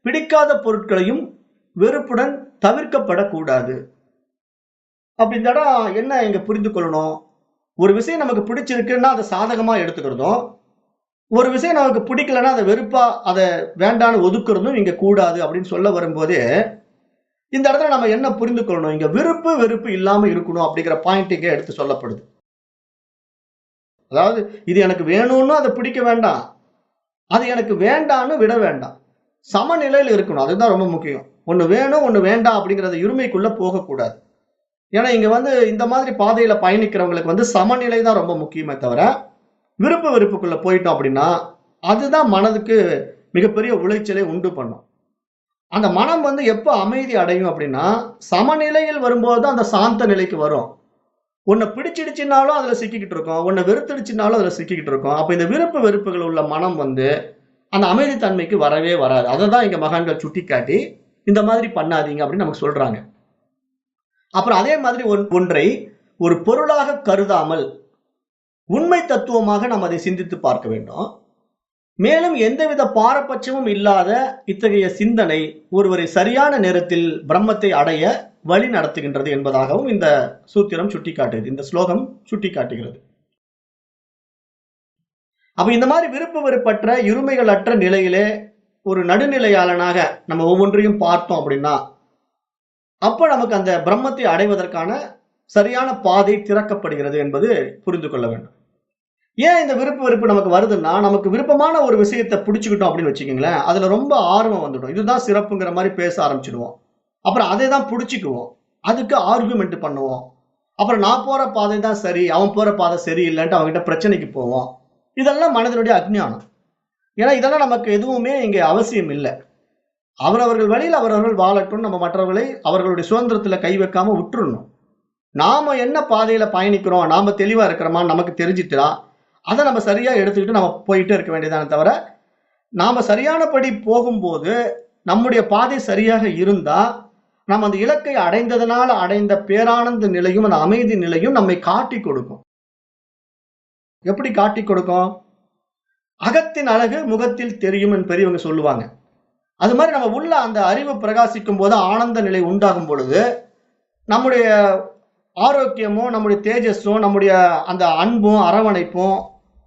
பிடிக்காத பொருட்களையும் வெறுப்புடன் தவிர்க்கப்படக்கூடாது. அப்ப இந்த இடம் என்ன இங்க புரிந்து கொள்ளணும்? ஒரு விஷயம் நமக்கு பிடிச்சிருக்குன்னா அதை சாதகமா எடுத்துக்கிறதும், ஒரு விஷயம் நமக்கு பிடிக்கலன்னா அதை வெறுப்பா அதை வேண்டான்னு ஒதுக்குறதும் இங்க கூடாது அப்படின்னு சொல்ல வரும்போதே, இந்த இடத்துல நம்ம என்ன புரிந்து கொள்ளணும்? இங்க விருப்பு வெறுப்பு இல்லாம இருக்கணும் அப்படிங்கிற பாயிண்ட் இங்க எடுத்து சொல்லப்படுது. அதாவது இது எனக்கு வேணும்னு அதை பிடிக்க வேண்டாம், அது எனக்கு வேண்டான்னு விட வேண்டாம். சமநிலையில் இருக்கணும். அதுதான் ரொம்ப முக்கியம். ஒண்ணு வேணும் ஒண்ணு வேண்டாம் அப்படிங்கறது இருமைக்குள்ள போகக்கூடாது. ஏன்னா இங்க வந்து இந்த மாதிரி பாதையில பயணிக்கிறவங்களுக்கு வந்து சமநிலை தான் ரொம்ப முக்கியமே தவிர, விருப்பு வெறுப்புக்குள்ள போயிட்டோம் அப்படின்னா அதுதான் மனதுக்கு மிகப்பெரிய உளைச்சலை உண்டு பண்ணும். அந்த மனம் வந்து எப்ப அமைதி அடையும் அப்படின்னா, சமநிலையில் வரும்போது தான் அந்த சாந்த நிலைக்கு வரும். உன்னை பிடிச்சிடுச்சுனாலும் அதுல சிக்கிக்கிட்டு இருக்கோம், உன்னை வெறுத்துடுச்சுனாலும் அதுல சிக்கிக்கிட்டு இருக்கோம். அப்ப இந்த விருப்பு வெறுப்புகள் உள்ள மனம் வந்து அந்த அமைதித்தன்மைக்கு வரவே வராது. அதை தான் இங்க மகான்கள் சுட்டிக்காட்டி இந்த மாதிரி பண்ணாதீங்க அப்படின்னு நமக்கு சொல்றாங்க. அப்புறம் அதே மாதிரி ஒன்றை ஒரு பொருளாக கருதாமல் உண்மை தத்துவமாக நாம் அதை சிந்தித்து பார்க்க வேண்டும். மேலும் எந்தவித பாரபட்சமும் இல்லாத இத்தகைய சிந்தனை ஒருவரை சரியான நேரத்தில் பிரம்மத்தை அடைய வழி நடத்துகின்றது என்பதாகவும் இந்த சூத்திரம் சுட்டிக்காட்டுகிறது, இந்த ஸ்லோகம் சுட்டிக்காட்டுகிறது. அப்ப இந்த மாதிரி விருப்பு வெறுப்பற்ற இருமைகள் அற்ற நிலையிலே ஒரு நடுநிலையாளனாக நம்ம ஒவ்வொன்றையும் பார்த்தோம் அப்படின்னா, அப்ப நமக்கு அந்த பிரம்மத்தை அடைவதற்கான சரியான பாதை திறக்கப்படுகிறது என்பது புரிந்து கொள்ள வேண்டும். ஏன் இந்த விருப்பு வெறுப்பு நமக்கு வருதுன்னா, நமக்கு விருப்பமான ஒரு விஷயத்தை பிடிச்சுக்கிட்டோம் அப்படின்னு வச்சுக்கோங்களேன், அதுல ரொம்ப ஆர்வம் வந்துடும். இதுதான் சிறப்புங்கிற மாதிரி பேச ஆரம்பிச்சிடுவோம். அப்புறம் அதை தான் பிடிச்சிக்குவோம். அதுக்கு ஆர்குமெண்ட் பண்ணுவோம். அப்புறம் நான் போற பாதை தான் சரி, அவன் போற பாதை சரியில்லைன்ட்டு அவங்ககிட்ட பிரச்சனைக்கு போவோம். இதெல்லாம் மனதினுடைய அஜ்ஞானம். ஏன்னா இதெல்லாம் நமக்கு எதுவுமே இங்க அவசியம் இல்லை. அவரவர்கள் வழியில் அவரவர்கள் வாழட்டும், நம்ம மற்றவர்களை அவர்களுடைய சுதந்திரத்துல கை வைக்காம விட்டுறணும். நாம என்ன பாதையில பயணிக்கிறோம், நாம தெளிவா இருக்கிறோமா நமக்கு தெரிஞ்சுட்டா அதை நம்ம சரியா எடுத்துக்கிட்டு நம்ம போயிட்டே இருக்க வேண்டியதானே தவிர, நாம சரியானபடி போகும்போது நம்முடைய பாதை சரியாக இருந்தா நம்ம அந்த இலக்கை அடைந்ததனால அடைந்த பேரானந்த நிலையும் அந்த அமைதி நிலையும் நம்மை காட்டி கொடுக்கும். எப்படி காட்டி கொடுக்கும்? அகத்தின் அழகு முகத்தில் தெரியும் என்று பெரியவங்க சொல்லுவாங்க. அது மாதிரி நம்ம உள்ள அந்த அறிவு பிரகாசிக்கும் போது ஆனந்த நிலை உண்டாகும் பொழுது நம்முடைய ஆரோக்கியமும் நம்முடைய தேஜஸும் நம்முடைய அந்த அன்பும் அரவணைப்பும்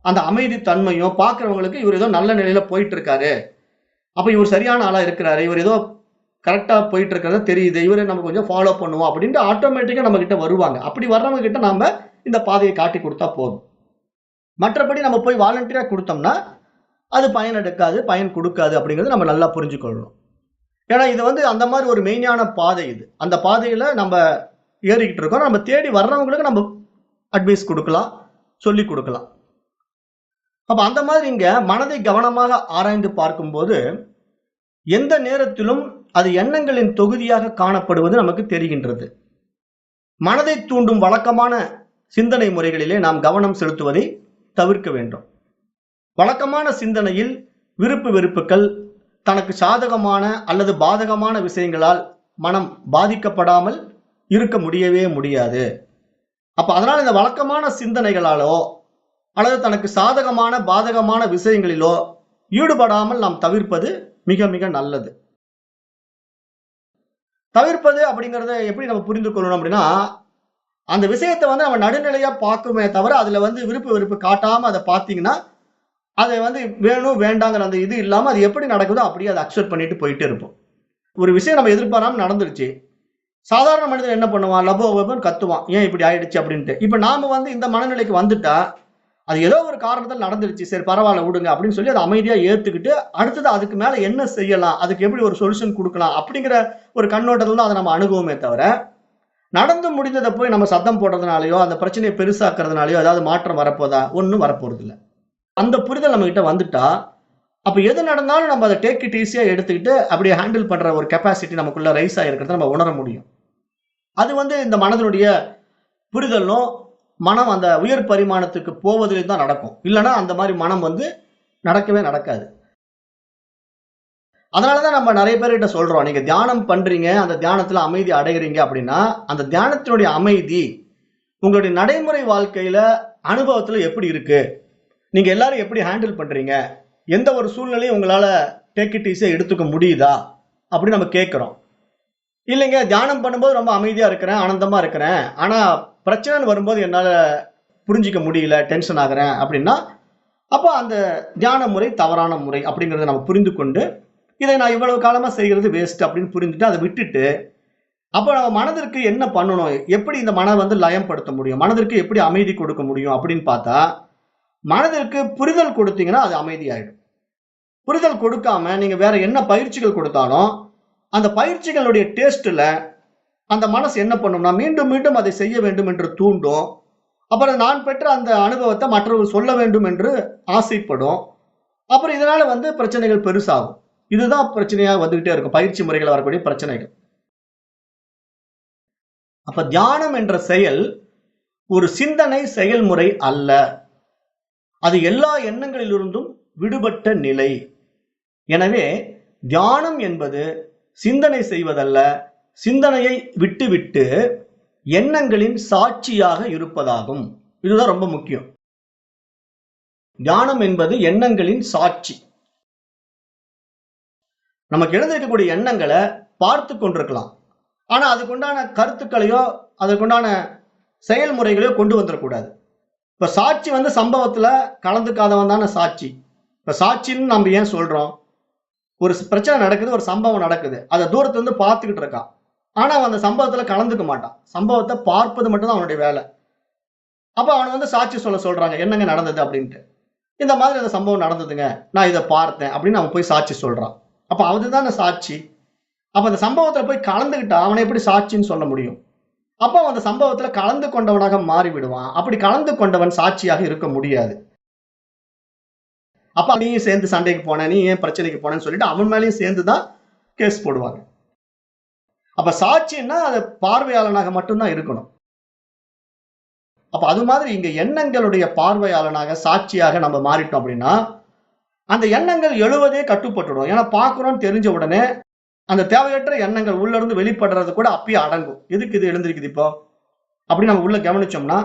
அந்த அமைதி தன்மையும் பார்க்கிறவங்களுக்கு இவர் ஏதோ நல்ல நிலையில போயிட்டு இருக்காரு, அப்ப இவர் சரியான ஆளா இருக்கிறாரு, இவர் ஏதோ கரெக்டா போயிட்டு இருக்கிறத தெரியுது, இவரை நம்ம கொஞ்சம் ஃபாலோ பண்ணுவோம் அப்படின்ட்டு ஆட்டோமேட்டிக்கா நம்ம கிட்ட வருவாங்க. அப்படி வர்றவங்க கிட்ட நாம இந்த பாதையை காட்டி கொடுத்தா போதும். மற்றபடி நம்ம போய் வாலண்டியரா கொடுத்தோம்னா அது பயன் எடுக்காது, பயன் கொடுக்காது அப்படிங்கிறது நம்ம நல்லா புரிஞ்சுக்கொள்ளணும். ஏன்னா இது வந்து அந்த மாதிரி ஒரு மெயினான பாதை. இது அந்த பாதையில நம்ம ஏறிக்கிட்டு இருக்கோம். நம்ம தேடி வர்றவங்களுக்கு நம்ம அட்வைஸ் கொடுக்கலாம், சொல்லி கொடுக்கலாம். அப்ப அந்த மாதிரி இங்க மனதை கவனமாக ஆராய்ந்து பார்க்கும்போது எந்த நேரத்திலும் அது எண்ணங்களின் தொகுதியாக காணப்படுவது நமக்கு தெரிகின்றது. மனதை தூண்டும் வழக்கமான சிந்தனை முறைகளிலே நாம் கவனம் செலுத்துவதை தவிர்க்க வேண்டும். வழக்கமான சிந்தனையில் விருப்பு வெறுப்புகள், தனக்கு சாதகமான அல்லது பாதகமான விஷயங்களால் மனம் பாதிக்கப்படாமல் இருக்க முடியவே முடியாது. அப்ப அதனால இந்த வழக்கமான சிந்தனைகளாலோ அல்லது தனக்கு சாதகமான பாதகமான விஷயங்களிலோ ஈடுபடாமல் நாம் தவிர்ப்பது மிக மிக நல்லது. தவிர்ப்பது அப்படிங்கறத எப்படி நம்ம புரிந்து கொள்ளணும் அப்படின்னா, அந்த விஷயத்தை வந்து நம்ம நடுநிலையா பார்க்குமே தவிர அதுல வந்து விருப்பு வெறுப்பு காட்டாம அதை பார்த்தீங்கன்னா, அதை வந்து வேணும் வேண்டாங்கிற அந்த இது இல்லாம அது எப்படி நடக்குதோ அப்படியே அதை அக்செப்ட் பண்ணிட்டு போயிட்டே இருப்போம். ஒரு விஷயம் நம்ம எதிர்பாராம நடந்துருச்சு. சாதாரண மனிதன் என்ன பண்ணுவான்? லபோ லபோன்னு கத்துவான், ஏன் இப்படி ஆயிடுச்சு அப்படின்ட்டு. இப்ப நாம வந்து இந்த மனநிலைக்கு வந்துட்டா, அது ஏதோ ஒரு காரணத்தால் நடந்துருச்சு, சரி பரவாயில்ல விடுங்க அப்படின்னு சொல்லி அதை அமைதியா ஏத்துக்கிட்டு அடுத்தது அதுக்கு மேல என்ன செய்யலாம், அதுக்கு எப்படி ஒரு சொல்யூஷன் கொடுக்கலாம் அப்படிங்கிற ஒரு கண்ணோட்டத்துல தான் அதை நம்ம அணுகுவோமே தவிர, நடந்து முடிந்ததை போய் நம்ம சத்தம் போடுறதுனாலயோ அந்த பிரச்சனையை பெருசாக்குறதுனாலயோ ஏதாவது மாற்றம் வரப்போதா? ஒன்றும் வரப்போறது இல்லை. அந்த புரிதல் நம்ம கிட்ட வந்துட்டா, அப்ப எது நடந்தாலும் நம்ம அதை டேக் இட் ஈஸியா எடுத்துக்கிட்டு அப்படியே ஹேண்டில் பண்ற ஒரு கெப்பாசிட்டி நமக்குள்ள ரைஸ் ஆகிருக்கிறத நம்ம உணர முடியும். அது வந்து இந்த மனதனுடைய புரிதலும் மனம் அந்த உயர் பரிமாணத்துக்கு போவதில் தான் நடக்கும். இல்லைன்னா அந்த மாதிரி மனம் வந்து நடக்கவே நடக்காது. அதனாலதான் நம்ம நிறைய பேர்கிட்ட சொல்றோம், நீங்க தியானம் பண்றீங்க, அந்த தியானத்துல அமைதி அடைகிறீங்க அப்படின்னா அந்த தியானத்தினுடைய அமைதி உங்களுடைய நடைமுறை வாழ்க்கையில அனுபவத்துல எப்படி இருக்கு, நீங்க எல்லாரும் எப்படி ஹேண்டில் பண்றீங்க, எந்த ஒரு சூழ்நிலையும் உங்களால டேக் இட் ஈஸியா எடுத்துக்க முடியுதா அப்படின்னு நம்ம கேட்கிறோம். இல்லைங்க தியானம் பண்ணும்போது ரொம்ப அமைதியா இருக்கிறேன், ஆனந்தமா இருக்கிறேன், ஆனா பிரச்சனைன்னு வரும்போது என்னால புரிஞ்சிக்க முடியல, டென்ஷன் ஆகுறேன் அப்படின்னா அப்போ அந்த தியான முறை தவறான முறை அப்படிங்கிறத நம்ம புரிந்து கொண்டு இதை நான் இவ்வளவு காலமா செய்கிறது வேஸ்ட் அப்படின்னு புரிஞ்சுட்டு அதை விட்டுட்டு அப்ப நம்ம மனதிற்கு என்ன பண்ணணும், எப்படி இந்த மனம் வந்து லயம்படுத்த முடியும், மனதிற்கு எப்படி அமைதி கொடுக்க முடியும் அப்படின்னு பார்த்தா, மனதிற்கு புரிதல் கொடுத்தீங்கன்னா அது அமைதியாயிடும். புரிதல் கொடுக்காம நீங்க வேற என்ன பயிற்சிகள் கொடுத்தாலும் அந்த பயிற்சிகளுடைய டேஸ்ட்ல அந்த மனசு என்ன பண்ணும்னா மீண்டும் மீண்டும் அதை செய்ய வேண்டும் என்று தூண்டும். அப்புறம் நான் பெற்ற அந்த அனுபவத்தை மற்றவர்கள் சொல்ல வேண்டும் என்று ஆசைப்படும். அப்புறம் இதனால வந்து பிரச்சனைகள் பெருசாகும். இதுதான் பிரச்சனையா வந்துகிட்டே இருக்கும், பயிற்சி முறைகள் வரக்கூடிய பிரச்சனைகள். அப்ப தியானம் என்ற செயல் ஒரு சிந்தனை செயல்முறை அல்ல. அது எல்லா எண்ணங்களிலிருந்தும் விடுபட்ட நிலை. எனவே தியானம் என்பது சிந்தனை செய்வதல்ல, சிந்தனையை விட்டுவிட்டு எண்ணங்களின் சாட்சியாக இருப்பதாகும். இதுதான் ரொம்ப முக்கியம். தியானம் என்பது எண்ணங்களின் சாட்சி. நமக்கு எழுந்திருக்கக்கூடிய எண்ணங்களை பார்த்து கொண்டிருக்கலாம். ஆனா அதுக்குண்டான கருத்துக்களையோ அதுக்குண்டான செயல்முறைகளையோ கொண்டு வந்துடக்கூடாது. இப்ப சாட்சி சம்பவத்துல கலந்துக்காதவன் தானே சாட்சி. இப்ப சாட்சின்னு நம்ம ஏன் சொல்றோம்? ஒரு பிரச்சனை நடக்குது, ஒரு சம்பவம் நடக்குது, அதை தூரத்துல இருந்து பார்த்துக்கிட்டு இருக்கான். ஆனா அவன் அந்த சம்பவத்துல கலந்துக்க மாட்டான். சம்பவத்தை பார்ப்பது மட்டும்தான் அவனுடைய வேலை. அப்ப அவனை சாட்சி சொல்றாங்க, என்னங்க நடந்தது அப்படின்ட்டு. இந்த மாதிரி அந்த சம்பவம் நடந்ததுங்க, நான் இதை பார்த்தேன் அப்படின்னு அவன் போய் சாட்சி சொல்றான். அப்ப அதுதானே சாட்சி. அப்ப அந்த சம்பவத்துல போய் கலந்துகிட்டா அவனை எப்படி சாட்சின்னு சொல்ல முடியும்? அப்ப அந்த சம்பவத்துல கலந்து கொண்டவனாக மாறி விடுவான். அப்படி கலந்து கொண்டவன் சாட்சியாக இருக்க முடியாது. அப்ப நீயும் சேர்ந்து சண்டைக்கு போன, நீ ஏன் பிரச்சனைக்கு போனேன்னு சொல்லிட்டு அவன் மேலேயும் சேர்ந்துதான் கேஸ் போடுவாங்க. அப்ப சாட்சின்னா அது பார்வையாளனாக மட்டும்தான் இருக்கணும். அப்ப அது மாதிரி இங்க எண்ணங்களுடைய பார்வையாளனாக சாட்சியாக நம்ம மாறிட்டோம் அப்படின்னா அந்த எண்ணங்கள் எழுவதே கட்டுப்பட்டுடும். ஏன்னா பார்க்கிறோம் தெரிஞ்ச உடனே அந்த தேவையற்ற எண்ணங்கள் உள்ள இருந்து வெளிப்படுறது கூட அப்பயே அடங்கும். எதுக்கு இது எழுந்திருக்குது இப்போ அப்படி நம்ம உள்ள கவனிச்சோம்னா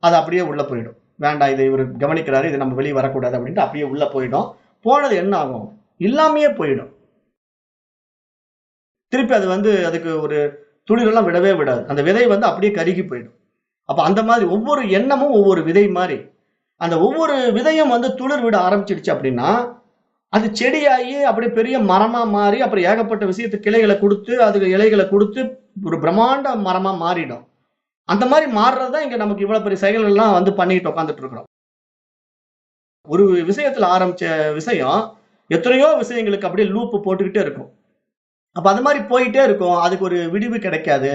அது அப்படியே உள்ள போயிடும். வேண்டாம், இதை இவர் கவனிக்கிறாரு, இது நம்ம வெளியே வரக்கூடாது அப்படின்ட்டு அப்படியே உள்ள போயிடும். போனது என்ன ஆகும்? இல்லாமையே போயிடும். திருப்பி அது அதுக்கு ஒரு துளிரெல்லாம் விடவே விடாது. அந்த விதை அப்படியே கருகி போயிடும். அப்ப அந்த மாதிரி ஒவ்வொரு எண்ணமும் ஒவ்வொரு விதை மாதிரி. அந்த ஒவ்வொரு விதையும் துளிர் விட ஆரம்பிச்சிடுச்சு அப்படின்னா அது செடியாகி அப்படி பெரிய மரமா மாறி அப்புறம் ஏகப்பட்ட விஷயத்து கிளைகளை கொடுத்து அதுக்கு இலைகளை கொடுத்து ஒரு பிரம்மாண்ட மரமா மாறிடும். அந்த மாதிரி மாறுறதுதான் இங்க நமக்கு இவ்வளவு பெரிய செயல்கள்லாம் பண்ணிட்டு உட்காந்துட்டு இருக்கிறோம். ஒரு விஷயத்துல ஆரம்பிச்ச விஷயம் எத்தனையோ விஷயங்களுக்கு அப்படியே லூப்பு போட்டுக்கிட்டே இருக்கும். அப்ப அது மாதிரி போயிட்டே இருக்கும். அதுக்கு ஒரு விடிவு கிடைக்காது.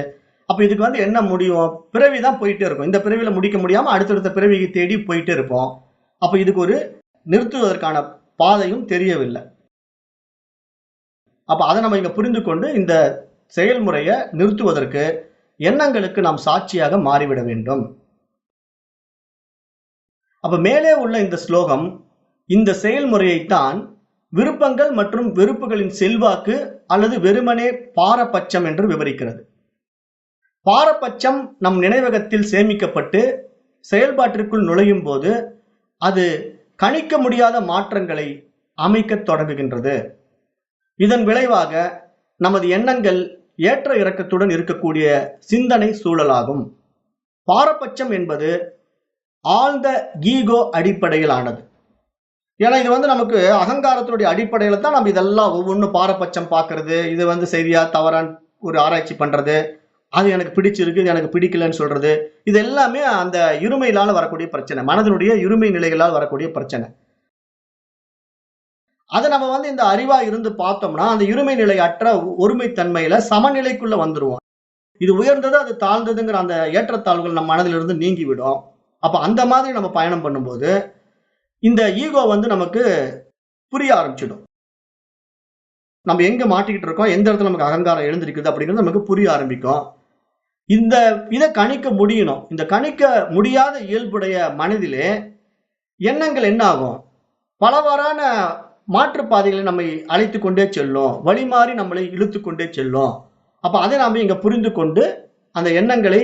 அப்ப இதுக்கு என்ன முடியும்? பிறவிதான் போயிட்டே இருக்கும். இந்த பிறவியில முடிக்க முடியாம அடுத்தடுத்த பிறவியை தேடி போயிட்டே இருப்போம். அப்ப இதுக்கு ஒரு நிறுத்துவதற்கான பாதையும் தெரியவில்லை. அப்ப அதை நம்ம இங்க புரிந்து கொண்டு இந்த செயல்முறையை நிறுத்துவதற்கு எண்ணங்களுக்கு நாம் சாட்சியாக மாறிவிட வேண்டும். அப்ப மேலே உள்ள இந்த ஸ்லோகம் இந்த செயல்முறையைத்தான் விருப்பங்கள் மற்றும் வெறுப்புகளின் செல்வாக்கு அல்லது வெறுமனே பாரபட்சம் என்று விவரிக்கிறது. பாரபட்சம் நம் நினைவகத்தில் சேமிக்கப்பட்டு செயல்பாட்டிற்குள் நுழையும் போது அது கணிக்க முடியாத மாற்றங்களை அமைக்க தொடங்குகின்றது. இதன் விளைவாக நமது எண்ணங்கள் ஏற்ற இறக்கத்துடன் இருக்கக்கூடிய சிந்தனை சூழலாகும். பாரபட்சம் என்பது ஆழ்ந்த ஈகோ அடிப்படையிலானது. ஏன்னா இது நமக்கு அகங்காரத்தினுடைய அடிப்படையில தான் நம்ம இதெல்லாம் ஒவ்வொன்றும் பாரபட்சம் பார்க்கறது, இது சரியா தவறான் ஒரு ஆராய்ச்சி பண்றது, அது எனக்கு பிடிச்சிருக்கு இது எனக்கு பிடிக்கலன்னு சொல்றது, இது எல்லாமே அந்த இருமையிலால வரக்கூடிய பிரச்சனை, மனதினுடைய இருமை நிலைகளால் வரக்கூடிய பிரச்சனை. அதை நம்ம இந்த அறிவா இருந்து பார்த்தோம்னா அந்த இருமை நிலை அற்ற ஒருமைத்தன்மையில சமநிலைக்குள்ள வந்துருவோம். இது உயர்ந்தது அது தாழ்ந்ததுங்கிற அந்த ஏற்றத்தாழ்வுகள் நம்ம மனதிலிருந்து நீங்கிவிடும். அப்ப அந்த மாதிரி நம்ம பயணம் பண்ணும்போது இந்த ஈகோ நமக்கு புரிய ஆரம்பிச்சிடும். நம்ம எங்க மாட்டிக்கிட்டு இருக்கோம், எந்த இடத்துல நமக்கு அகங்காரம் எழுந்திருக்குது அப்படிங்கிறது நமக்கு புரிய ஆரம்பிக்கும். இதை கணிக்க முடியணும். இந்த கணிக்க முடியாத இயல்புடைய மனதிலே எண்ணங்கள் என்ன ஆகும்? பலவாறான மாற்றுப்பாதைகளை நம்மை அழைத்து கொண்டே செல்லும், வழி மாறி நம்மளை இழுத்து கொண்டே செல்லும். அப்ப அதை நாம இங்க புரிந்து கொண்டு அந்த எண்ணங்களை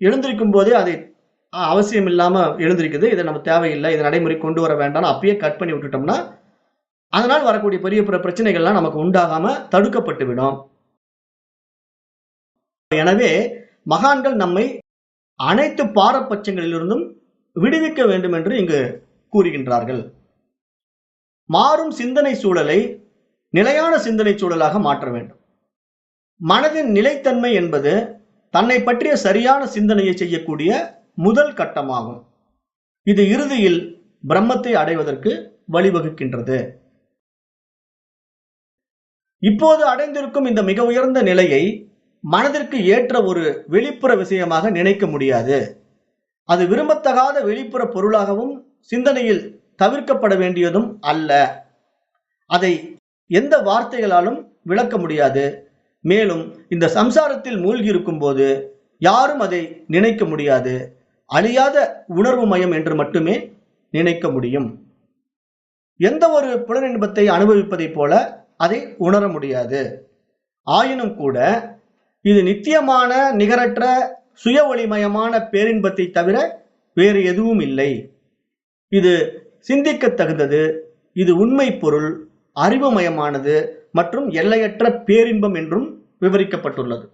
எழுந்திருக்கும் போதே அதை அவசியம் இல்லாம எழுந்திருக்குது, இதை நம்ம தேவையில்லை, இதை நடைமுறை கொண்டு வர வேண்டாம் அப்பயே கட் பண்ணி விட்டுட்டோம்னா அதனால் வரக்கூடிய பெரிய பெரிய பிரச்சனைகள்லாம் நமக்கு உண்டாகாம தடுக்கப்பட்டு விடும். எனவே மகான்கள் நம்மை அனைத்து பாரபட்சங்களிலிருந்தும் விடுவிக்க வேண்டும் என்று இங்கு கூறுகின்றார்கள். மாறும் சிந்தனை சூழலை நிலையான சிந்தனை சூழலாக மாற்ற வேண்டும். மனதின் நிலைத்தன்மை என்பது தன்னை பற்றிய சரியான சிந்தனையை செய்யக்கூடிய முதல் கட்டமாகும். இது இறுதியில் பிரம்மத்தை அடைவதற்கு வழிவகுக்கின்றது. இப்போது அடைந்திருக்கும் இந்த மிக உயர்ந்த நிலையை மனதிற்கு ஏற்ற ஒரு வெளிப்புற விஷயமாக நினைக்க முடியாது. அது விரும்பத்தகாத வெளிப்புற பொருளாகவும் சிந்தனையில் தவிர்க்கப்பட வேண்டியதும் அல்ல. அதை எந்த வார்த்தைகளாலும் விளக்க முடியாது. மேலும் இந்த சம்சாரத்தில் மூழ்கி இருக்கும் போது யாரும் அதை நினைக்க முடியாது. அழியாத உணர்வு மயம் என்று மட்டுமே நினைக்க முடியும். எந்த ஒரு புலனின்பத்தை அனுபவிப்பதைப் போல அதை உணர முடியாது. ஆயினும் கூட இது நித்தியமான நிகரற்ற சுய ஒளிமயமான பேரின்பத்தை தவிர வேறு எதுவும் இல்லை. இது சிந்திக்க தகுந்தது, இது உண்மை பொருள், அறிவுமயமானது மற்றும் எல்லையற்ற பேரின்பம் என்றும் விவரிக்கப்பட்டுள்ளது.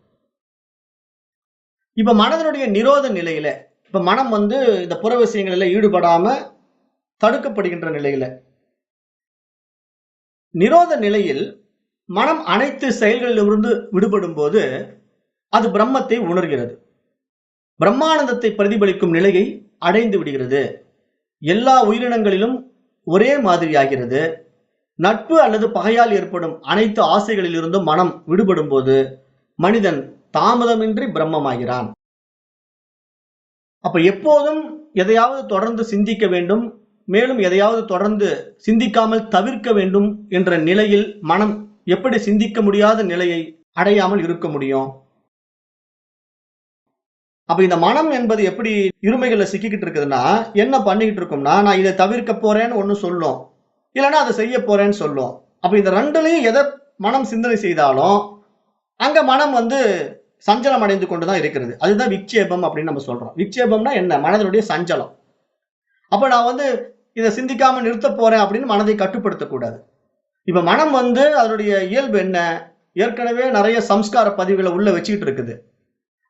இப்ப மனதனுடைய நிரோத நிலையில, இப்ப மனம் இந்த புற விஷயங்களில் ஈடுபடாம தடுக்கப்படுகின்ற நிலையில, நிரோத நிலையில் மனம் அனைத்து செயல்களிலிருந்து விடுபடும் போது அது பிரம்மத்தை உணர்கிறது. பிரம்மானந்தத்தை பிரதிபலிக்கும் நிலையை அடைந்து விடுகிறது. எல்லா உயிரினங்களிலும் ஒரே மாதிரியாகிறது. நட்பு அல்லது பகையால் ஏற்படும் அனைத்து ஆசைகளிலிருந்தும் மனம் விடுபடும் போது மனிதன் தாமதமின்றி பிரம்மமாகிறான். அப்ப எப்போதும் எதையாவது தொடர்ந்து சிந்திக்க வேண்டும், மேலும் எதையாவது தொடர்ந்து சிந்திக்காமல் தவிர்க்க வேண்டும் என்ற நிலையில் மனம் எப்படி சிந்திக்க முடியாத நிலையை அடையாமல் இருக்க முடியும்? அப்ப இந்த மனம் என்பது எப்படி இருமைகள்ல சிக்கிக்கிட்டு இருக்குதுன்னா, என்ன பண்ணிக்கிட்டு இருக்கோம்னா, நான் இதை தவிர்க்க போறேன்னு ஒண்ணு சொல்லும், இல்லைன்னா அதை செய்ய போறேன்னு சொல்லும். அப்ப இந்த ரெண்டுலையும் எதை மனம் சிந்தனை செய்தாலும் அங்க மனம் சஞ்சலம் அடைந்து கொண்டுதான் இருக்கிறது. அதுதான் விக்ஷேபம் அப்படின்னு நம்ம சொல்றோம். விக்ஷேபம்னா என்ன? மனதனுடைய சஞ்சலம். அப்ப நான் இதை சிந்திக்காம நிறுத்த போறேன் அப்படின்னு மனதை கட்டுப்படுத்தக்கூடாது. இப்ப மனம் அதனுடைய இயல்பு என்ன? ஏற்கனவே நிறைய சம்ஸ்கார பதிவுகளை உள்ள வச்சுக்கிட்டு இருக்குது.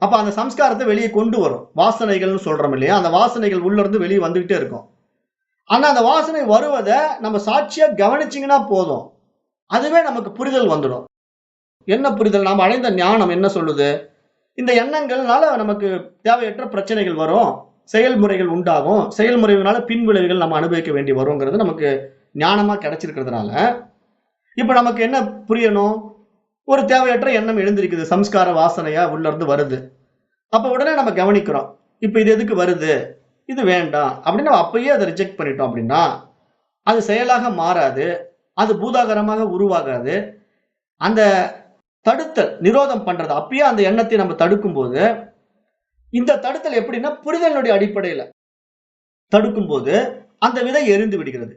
அப்ப அந்த சம்ஸ்காரத்தை வெளியே கொண்டு வரும். வாசனைகள்னு சொல்றோம் இல்லையா? அந்த வாசனைகள் உள்ள இருந்து வெளியே வந்துகிட்டே இருக்கும். ஆனா அந்த வாசனை வருவதை நம்ம சாட்சியா கவனிச்சிங்கன்னா போதும், அதுவே நமக்கு புரிதல் வந்துடும். என்ன புரிதல்? நாம் அடைந்த ஞானம் என்ன சொல்லுது? இந்த எண்ணங்கள்னால நமக்கு தேவையற்ற பிரச்சனைகள் வரும், செயல்முறைகள் உண்டாகும், செயல்முறைகளால பின்விளைவுகள் நம்ம அனுபவிக்க வேண்டி வருங்கிறது நமக்கு ஞானமா கிடைச்சிருக்கிறதுனால இப்ப நமக்கு என்ன புரியணும்? ஒரு தேவையற்ற எண்ணம் எழுந்திருக்குது, சம்ஸ்கார வாசனையா உள்ள இருந்து வருது. அப்ப உடனே நம்ம கவனிக்கிறோம், இப்ப இது எதுக்கு வருது, இது வேண்டாம் அப்படின்னு நம்ம அப்பயே அதை ரிஜெக்ட் பண்ணிட்டோம் அப்படின்னா அது செயலாக மாறாது, அது பூதாகரமாக உருவாகாது. அந்த தடுத்தல், நிரோதம் பண்றது, அப்பயே அந்த எண்ணத்தை நம்ம தடுக்கும் போது, இந்த தடுத்தல் எப்படின்னா புரிதலுடைய அடிப்படையில தடுக்கும் போது அந்த விதை எரிந்து விடுகிறது.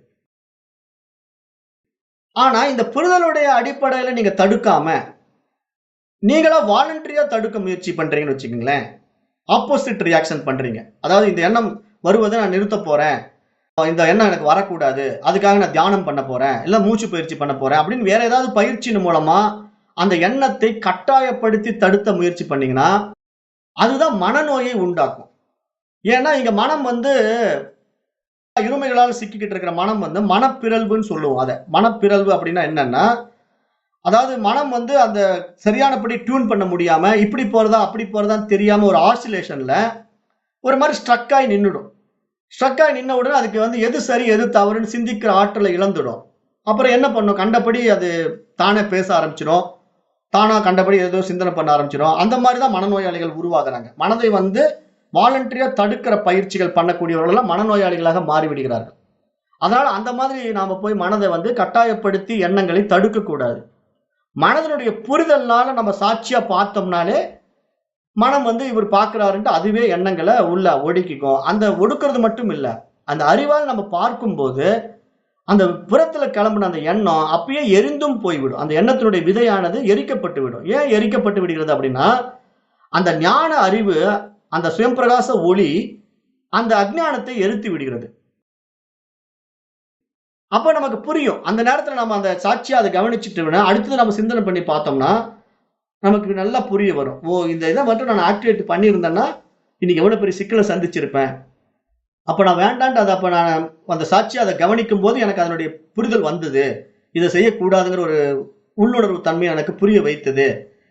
ஆனா இந்த புரிதலுடைய அடிப்படையில நீங்க தடுக்காம நீங்களா வாலண்டரியா தடுக்க முயற்சி பண்றீங்கன்னு வச்சுக்கீங்களேன், ஆப்போசிட் ரியாக்ஷன் பண்றீங்க. அதாவது இந்த எண்ணம் வருவதை நான் நிறுத்த போறேன், இந்த எண்ணம் எனக்கு வரக்கூடாது, அதுக்காக நான் தியானம் பண்ண போறேன், இல்ல மூச்சு பயிற்சி பண்ண போறேன் அப்படின்னு வேற ஏதாவது பயிற்சியின் மூலமா அந்த எண்ணத்தை கட்டாயப்படுத்தி தடுத்த முயற்சி பண்ணீங்கன்னா அதுதான் மனநோயை உண்டாக்கும். ஏன்னா இங்க மனம் இருமைகளால் சிக்கிக்கிட்டு இருக்கிற மனம் மனப்பிறழ்வுன்னு சொல்லுவோம். அதை மனப்பிறழ்வு அப்படின்னா என்னன்னா, அதாவது மனம் அந்த சரியானபடி டியூன் பண்ண முடியாம இப்படி போறதா அப்படி போறதான்னு தெரியாம ஒரு ஆசிலேஷன்ல ஒரு மாதிரி ஸ்ட்ரக் ஆகி நின்றுடும். ஸ்ட்ரக் ஆகி நின்ன உடனே அதுக்கு எது சரி எது தவறுன்னு சிந்திக்கிற ஆற்றலை இழந்துடும். அப்புறம் என்ன பண்ணும்? கண்டபடி அது தானே பேச ஆரம்பிச்சிடும், தானா கண்டபடி ஏதோ சிந்தனை பண்ண ஆரம்பிச்சிடும். அந்த மாதிரி தான் மனநோயாளிகள் உருவாகுறாங்க. மனதை வாலண்டரியா தடுக்கிற பயிற்சிகள் பண்ணக்கூடியவர்கள் மனநோயாளிகளாக மாறிவிடுகிறார்கள். அதனால அந்த மாதிரி நாம போய் மனதை கட்டாயப்படுத்தி எண்ணங்களை தடுக்க கூடாது. மனதனுடைய புரிதல்னால நம்ம சாட்சியா பார்த்தோம்னாலே மனம் இவர் பார்க்கிறாருன்ட்டு அதுவே எண்ணங்களை உள்ள ஒடுக்கிக்கும். அந்த ஒடுக்கிறது மட்டும் இல்ல, அந்த அறிவால் நம்ம பார்க்கும்போது அந்த புறத்துல கிளம்புன அந்த எண்ணம் அப்பயே எரிந்தும் போய்விடும். அந்த எண்ணத்தினுடைய விதையானது எரிக்கப்பட்டு விடும். ஏன் எரிக்கப்பட்டு விடுகிறது அப்படின்னா, அந்த ஞான அறிவு, அந்த சுயம்பிரகாச ஒளி அந்த அஜ்ஞானத்தை எரித்து விடுகிறது. அப்ப நமக்கு புரியும். அந்த நேரத்துல நம்ம அந்த சாட்சியா அதை கவனிச்சுட்டு அடுத்தது நம்ம சிந்தனை பண்ணி பார்த்தோம்னா நமக்கு நல்லா புரிய வரும். ஓ, இந்த இதை மட்டும் நான் ஆக்டிவேட் பண்ணியிருந்தேன்னா இன்னைக்கு எவ்வளவு பெரிய சிக்கலை சந்திச்சிருப்பேன். அப்ப நான் வேண்டான்ட்டு அதை அப்ப நான் அந்த சாட்சியை அதை கவனிக்கும் போது எனக்கு அதனுடைய புரிதல் வந்தது, இதை செய்யக்கூடாதுங்கிற ஒரு உள்ளுணர்வு தன்மையை எனக்கு புரிய வைத்தது.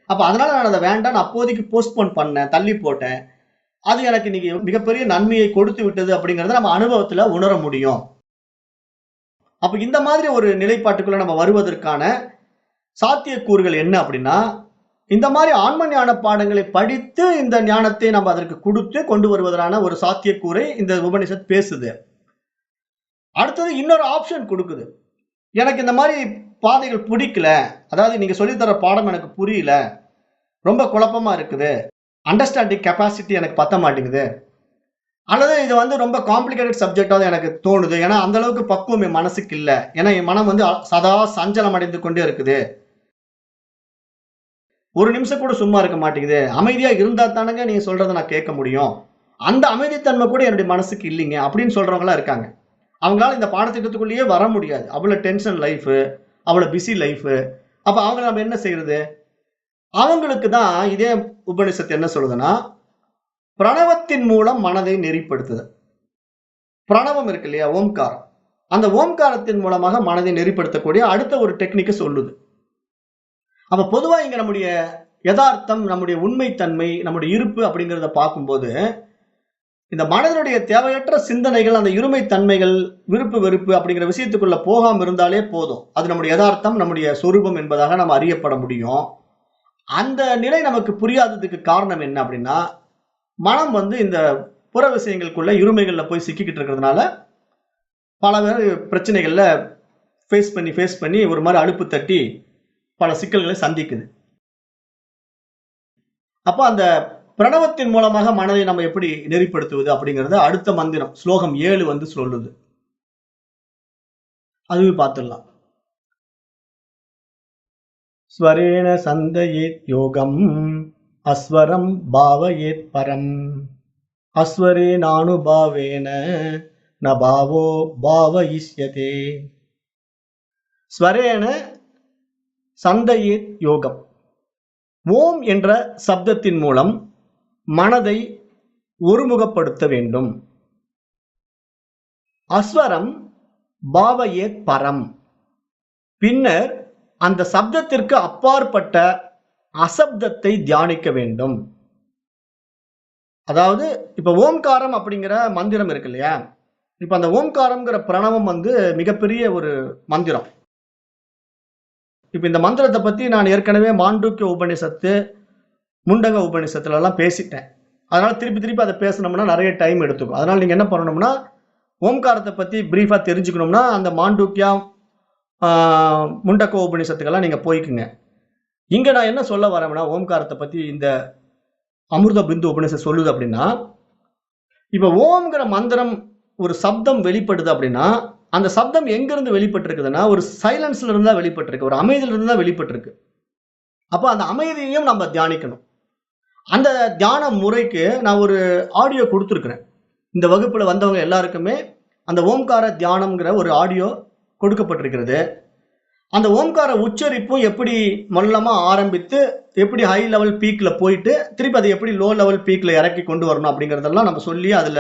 அப்ப அதனால நான் அதை வேண்டான்னு அப்போதைக்கு போஸ்ட்போன் பண்ணேன், தள்ளி போட்டேன். அது எனக்கு இன்னைக்கு மிகப்பெரிய நன்மையை கொடுத்து விட்டது அப்படிங்கறத நம்ம அனுபவத்துல உணர முடியும். அப்ப இந்த மாதிரி ஒரு நிலைப்பாட்டுக்குள்ள நம்ம வருவதற்கான சாத்தியக்கூறுகள் என்ன அப்படின்னா, இந்த மாதிரி ஆன்ம ஞான பாடங்களை படித்து இந்த ஞானத்தை நம்ம அதற்கு கொடுத்து கொண்டு வருவதற்கான ஒரு சாத்தியக்கூறை இந்த உபனிஷத் பேசுது. அடுத்தது இன்னொரு ஆப்ஷன் கொடுக்குது. எனக்கு இந்த மாதிரி பாதைகள் பிடிக்கல, அதாவது நீங்க சொல்லித்தர பாடம் எனக்கு புரியல, ரொம்ப குழப்பமா இருக்குது, அண்டர்ஸ்டாண்டிங் கெப்பாசிட்டி எனக்கு பத்த மாட்டேங்குது, அல்லது இது வந்து ரொம்ப காம்ப்ளிகேட்டட் சப்ஜெக்டா எனக்கு தோணுது. ஏன்னா அந்த அளவுக்கு பக்குவம் என் மனசுக்கு இல்ல. ஏன்னா என் மனம் வந்து சதா சஞ்சலம் அடைந்து கொண்டே இருக்குது. ஒரு நிமிஷம் கூட சும்மா இருக்க மாட்டேங்குது. அமைதியா இருந்தா தானங்க நீங்க சொல்றத நான் கேட்க முடியும். அந்த அமைதித்தன்மை கூட என்னுடைய மனசுக்கு இல்லீங்க. அப்படின்னு சொல்றவங்கலாம் இருக்காங்க. அவங்களால இந்த பாடத்திட்டத்துக்குள்ளேயே வர முடியாது. அவ்வளவு டென்ஷன் லைஃப், அவ்வளவு பிஸி லைஃப். அப்ப அவங்கள நம்ம என்ன செய்யறது? அவங்களுக்கு தான் இதே உபநிஷத்து என்ன சொல்லுதுன்னா, பிரணவத்தின் மூலம் மனதை நெறிப்படுத்துதல். பிரணவம் இருக்கு இல்லையா? ஓம்காரம். அந்த ஓம்காரத்தின் மூலமாக மனதை நெறிப்படுத்தக்கூடிய அடுத்த ஒரு டெக்னிக்க சொல்லுது. அப்ப பொதுவா இங்க நம்முடைய யதார்த்தம், நம்முடைய உண்மைத்தன்மை, நம்முடைய இருப்பு அப்படிங்கிறத பார்க்கும்போது, இந்த மனதினுடைய தேவையற்ற சிந்தனைகள், அந்த இருமை தன்மைகள், விருப்பு, வெறுப்பு அப்படிங்கிற விஷயத்துக்குள்ள போகாம இருந்தாலே போதும். அது நம்முடைய யதார்த்தம், நம்முடைய சொரூபம் என்பதாக நம்ம அறியப்பட முடியும். அந்த நிலை நமக்கு புரியாததுக்கு காரணம் என்ன அப்படின்னா, மனம் வந்து இந்த புற விஷயங்களுக்குள்ள இருமைகள்ல போய் சிக்கிக்கிட்டு இருக்கிறதுனால, பல பேர் பிரச்சனைகள்ல ஃபேஸ் பண்ணி ஒரு மாரி அலுப்பு தட்டி பல சிக்கல்களை சந்திக்குது. அப்ப அந்த பிரணவத்தின் மூலமாக மனதை நம்ம எப்படி நெறிப்படுத்துவது அப்படிங்கறத அடுத்த மந்திரம் ஸ்லோகம் 7 வந்து சொல்லுது. அதுவும் பார்த்துடலாம். ஸ்வரேண சந்தயேத் யோகம் அஸ்வரம் பாவயேத் பரம் அஸ்வரேனானுபாவேன ந பாவோ பாவயிஷ்யதே. ஸ்வரேண சந்தயேத் யோகம். ஓம் என்ற சப்தத்தின் மூலம் மனதை ஒருமுகப்படுத்த வேண்டும். அஸ்வரம் பாவயேத் பரம். பின்னர் அந்த சப்தத்திற்கு அப்பாற்பட்ட அசப்தத்தை தியானிக்க வேண்டும். அதாவது இப்ப ஓம்காரம் அப்படிங்கிற மந்திரம் இருக்கு இல்லையா? இப்ப அந்த ஓம்காரம்ங்கிற பிரணவம் வந்து மிகப்பெரிய ஒரு மந்திரம். இப்ப இந்த மந்திரத்தை பத்தி நான் ஏற்கனவே மாண்டூக்கிய உபநிஷத்து, முண்டக உபநிஷத்துல எல்லாம் பேசிட்டேன். அதனால திருப்பி அதை பேசணும்னா நிறைய டைம் எடுத்துக்கும். அதனால நீங்க என்ன பண்ணணும்னா, ஓம்காரத்தை பத்தி பிரீஃபா தெரிஞ்சுக்கணும்னா அந்த மாண்டூக்கியா, முண்டக்க உபநிஷத்துக்கெல்லாம் நீங்க போய்க்குங்க. இங்க நான் என்ன சொல்ல வரேன்னா, ஓம்காரத்தை பத்தி இந்த அமிர்த பிந்து உபநிஷத்து சொல்லுது அப்படின்னா, இப்ப ஓம்ங்கிற மந்திரம் ஒரு சப்தம் வெளிப்படுது அப்படின்னா, அந்த சப்தம் எங்கிருந்து வெளிப்பட்டு இருக்குதுன்னா, ஒரு சைலன்ஸ்ல இருந்தா வெளிப்பட்டிருக்கு, ஒரு அமைதியில இருந்தா வெளிப்பட்டிருக்கு. அப்ப அந்த அமைதியையும் நம்ம தியானிக்கணும். அந்த தியான முறைக்கு நான் ஒரு ஆடியோ கொடுத்துருக்கிறேன். இந்த வகுப்புல வந்தவங்க எல்லாருக்குமே அந்த ஓம்கார தியானம்ங்கிற ஒரு ஆடியோ கொடுக்கப்பட்டிருக்கிறது. அந்த ஓம்கார உச்சரிப்பும் எப்படி மொல்லமா ஆரம்பித்து எப்படி ஹை லெவல் பீக்ல போயிட்டு திருப்பி அதை எப்படி லோ லெவல் பீக்ல இறக்கி கொண்டு வரணும் அப்படிங்கறதெல்லாம் நம்ம சொல்லி அதுல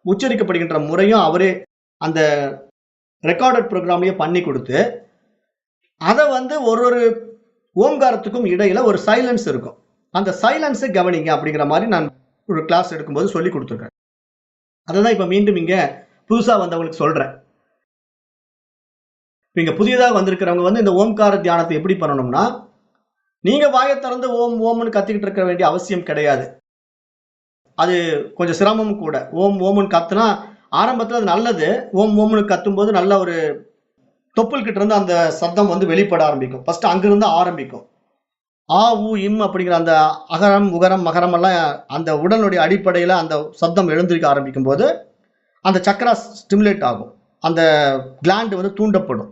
உச்சரிக்கப்படுகின்ற முறையும் அவரே அந்த ரெக்கார்டட் ப்ரோக்ராம்லயே பண்ணி கொடுத்து, அதை வந்து ஒரு ஓம்காரத்துக்கும் இடையில ஒரு சைலன்ஸ் இருக்கும். அந்த சைலன்ஸை கவனிங்க அப்படிங்கிற மாதிரி நான் ஒரு கிளாஸ் எடுக்கும்போது சொல்லி கொடுத்துருக்கேன். அதான் இப்ப மீண்டும் இங்க புதுசா வந்தவங்களுக்கு சொல்றேன். இங்க புதியதாக வந்திருக்கிறவங்க வந்து இந்த ஓம்கார தியானத்தை எப்படி பண்ணணும்னா, நீங்க வாயை திறந்து ஓம் ஓம்னு கத்திக்கிட்டு இருக்க வேண்டிய அவசியம் கிடையாது. அது கொஞ்சம் சிரமமும் கூட. ஓம் ஓம்னு கத்துனா ஆரம்பத்துல அது நல்லது. ஓம் ஓம்னு கத்தும்போது நல்ல ஒரு தொப்புள் கிட்ட இருந்து அந்த சத்தம் வந்து வெளிப்பட ஆரம்பிக்கும். ஃபர்ஸ்ட் அங்கிருந்து ஆரம்பிக்கும். ஆ உ இம் அப்படிங்கிற அந்த அகரம் உகரம் மகரம் எல்லாம் அந்த உடலுடைய அடிப்படையில அந்த சப்தம் எழுந்திருக்க ஆரம்பிக்கும் போது அந்த சக்கரா ஸ்டிமுலேட் ஆகும். அந்த கிளாண்ட் வந்து தூண்டப்படும்.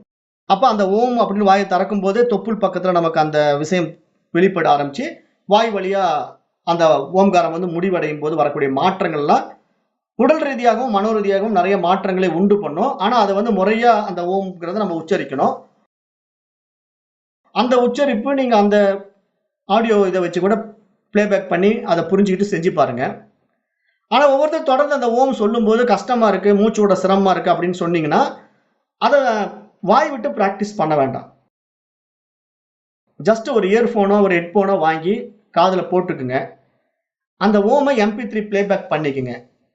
அப்ப அந்த ஓம் அப்படின்னு வாயை திறக்கும் போதே தொப்புள் பக்கத்துல நமக்கு அந்த விஷயம் வெளிப்பட ஆரம்பிச்சு வாய் வழியா அந்த ஓம்காரம் வந்து முடிவடையும் போது வரக்கூடிய மாற்றங்கள்லாம் உடல் ரீதியாகவும் மனோ ரீதியாகவும் நிறைய மாற்றங்களை உண்டு பண்ணும். ஆனா அதை வந்து முறையா அந்த ஓம்ங்கிறத நம்ம உச்சரிக்கணும். அந்த உச்சரிப்பு நீங்க அந்த ஆடியோ இதை வச்சு கூட பிளேபேக் பண்ணி அதை புரிஞ்சுக்கிட்டு செஞ்சு பாருங்க. ஆனா ஒவ்வொருத்தர் தொடர்ந்து அந்த ஓம் சொல்லும் போது கஷ்டமா இருக்கு, மூச்சு விட சிரமமா இருக்கு அப்படின்னு சொன்னீங்கன்னா அதை வாய் விட்டு பிராக்டிஸ் பண்ண வேண்டாம். ஜஸ்ட் ஒரு இயர்போனோ ஒரு ஹெட்போனோ வாங்கி காதுல போட்டுக்குங்க. அந்த ஓமை MP3 பிளேபேக் பண்ணிக்கங்க.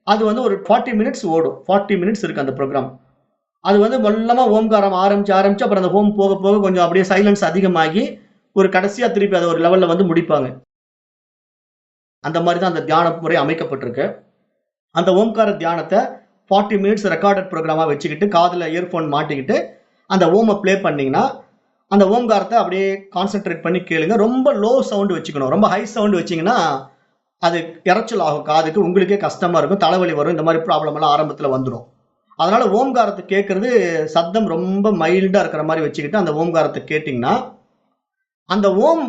அது வந்து ஒரு 40 மினிட்ஸ் ஓடும். 40 மினிட்ஸ் இருக்கு அந்த ப்ரோக்ராம். அது வந்து மொல்லமா ஓம்காரம் ஆரம்பிச்சு அப்புறம் அந்த ஓம் போக போக கொஞ்சம் அப்படியே சைலன்ஸ் அதிகமாகி ஒரு கடைசியா திருப்பி அதை ஒரு லெவல்ல வந்து முடிப்பாங்க. அந்த மாதிரி தான் அந்த தியான முறை அமைக்கப்பட்டிருக்கு. அந்த ஓம்கார தியானத்தை 40 மினிட்ஸ் ரெக்கார்டட் ப்ரோக்ராமா வச்சுக்கிட்டு காதுல இயர்போன் மாட்டிக்கிட்டு அந்த ஓமை பிளே பண்ணீங்கன்னா அந்த ஓம்காரத்தை அப்படியே கான்சென்ட்ரேட் பண்ணி கேளுங்க. ரொம்ப லோ சவுண்ட் வச்சுக்கணும். ரொம்ப ஹை சவுண்ட் வச்சீங்கன்னா அது இரைச்சல் ஆகும் காதுக்கு, உங்களுக்கே கஷ்டமா இருக்கும், தலைவலி வரும், இந்த மாதிரி ப்ராப்ளம் எல்லாம் ஆரம்பத்துல வந்துரும். அதனால ஓம்காரத்தை கேட்கறது சத்தம் ரொம்ப மைல்டா இருக்கிற மாதிரி வச்சுக்கிட்டு அந்த ஓம்காரத்தை கேட்டீங்கன்னா, அந்த ஓம்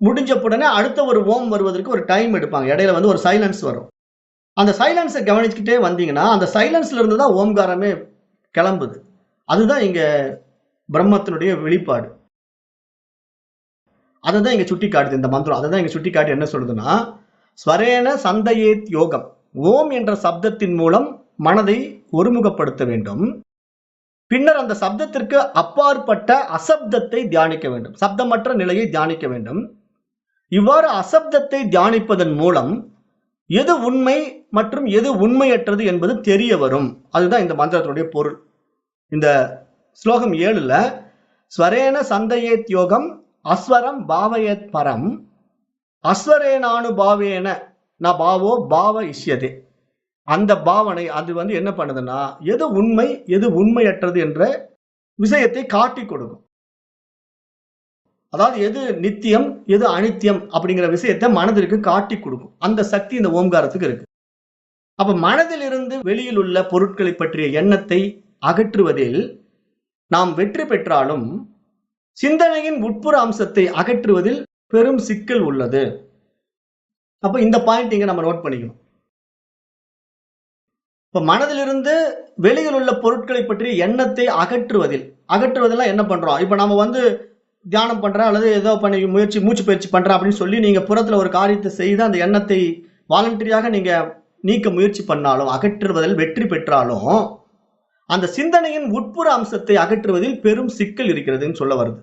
முடிஞ்ச உடனே அடுத்த ஒரு ஓம் வருவதற்கு ஒரு டைம் எடுப்பாங்க. இடையில வந்து ஒரு சைலன்ஸ் வரும். அந்த சைலன்ஸை கவனிச்சுக்கிட்டே வந்தீங்கன்னா, அந்த சைலன்ஸ்ல இருந்து தான் ஓம்காரமே கிளம்புது. அதுதான் இங்க பிரம்மத்தினுடைய வெளிப்பாடு. அததான் இங்க சுட்டி காட்டுது இந்த மந்திரம். அததான் இங்க சுட்டி காட்டி என்ன சொல்லுதுன்னா, ஸ்வரேன சந்தயேத் யோகம். ஓம் என்ற சப்தத்தின் மூலம் மனதை ஒருமுகப்படுத்த வேண்டும். பின்னர் அந்த சப்தத்திற்கு அப்பாற்பட்ட அசப்தத்தை தியானிக்க வேண்டும். சப்தமற்ற நிலையை தியானிக்க வேண்டும். இவ்வாறு அசப்தத்தை தியானிப்பதன் மூலம் எது உண்மை மற்றும் எது உண்மையற்றது என்பது தெரிய வரும். அதுதான் இந்த மந்திரத்தினுடைய பொருள். இந்த ஸ்லோகம் 7ல ஸ்வரேன சந்தயேத் யோகம் அஸ்வரம் பாவயேத் பரம் அஸ்வரேனானு பாவேன ந பாவோ பாவ இஷ்யதே. அந்த பாவனை அது வந்து என்ன பண்ணுதுன்னா, எது உண்மை எது உண்மையற்றது என்ற விஷயத்தை காட்டி கொடுக்கும். அதாவது எது நித்தியம் எது அனித்தியம் அப்படிங்கிற விஷயத்தை மனதிற்கு காட்டி கொடுக்கும். அந்த சக்தி இந்த ஓம்காரத்துக்கு இருக்கு. அப்ப மனதில் இருந்து வெளியில் உள்ள பொருட்களை பற்றிய எண்ணத்தை அகற்றுவதில் நாம் வெற்றி பெற்றாலும் சிந்தனையின் உட்புற அம்சத்தை அகற்றுவதில் பெரும் சிக்கல் உள்ளது. அப்ப இந்த பாயிண்ட் இங்க நம்ம நோட் பண்ணிக்கணும். இப்ப மனதிலிருந்து வெளியில் உள்ள பொருட்களை பற்றிய எண்ணத்தை அகற்றுவதெல்லாம் என்ன பண்றோம்? இப்ப நம்ம வந்து தியானம் பண்றேன் அல்லது ஏதோ பண்ணி மூச்சு பயிற்சி பண்றேன் அப்படின்னு சொல்லி நீங்க புறத்துல ஒரு காரியத்தை செய்து அந்த எண்ணத்தை வாலண்டரியாக நீங்க நீக்க முயற்சி பண்ணாலும், அகற்றுவதில் வெற்றி பெற்றாலும் அந்த சிந்தனையின் உட்புற அம்சத்தை அகற்றுவதில் பெரும் சிக்கல் இருக்கிறதுன்னு சொல்ல வருது.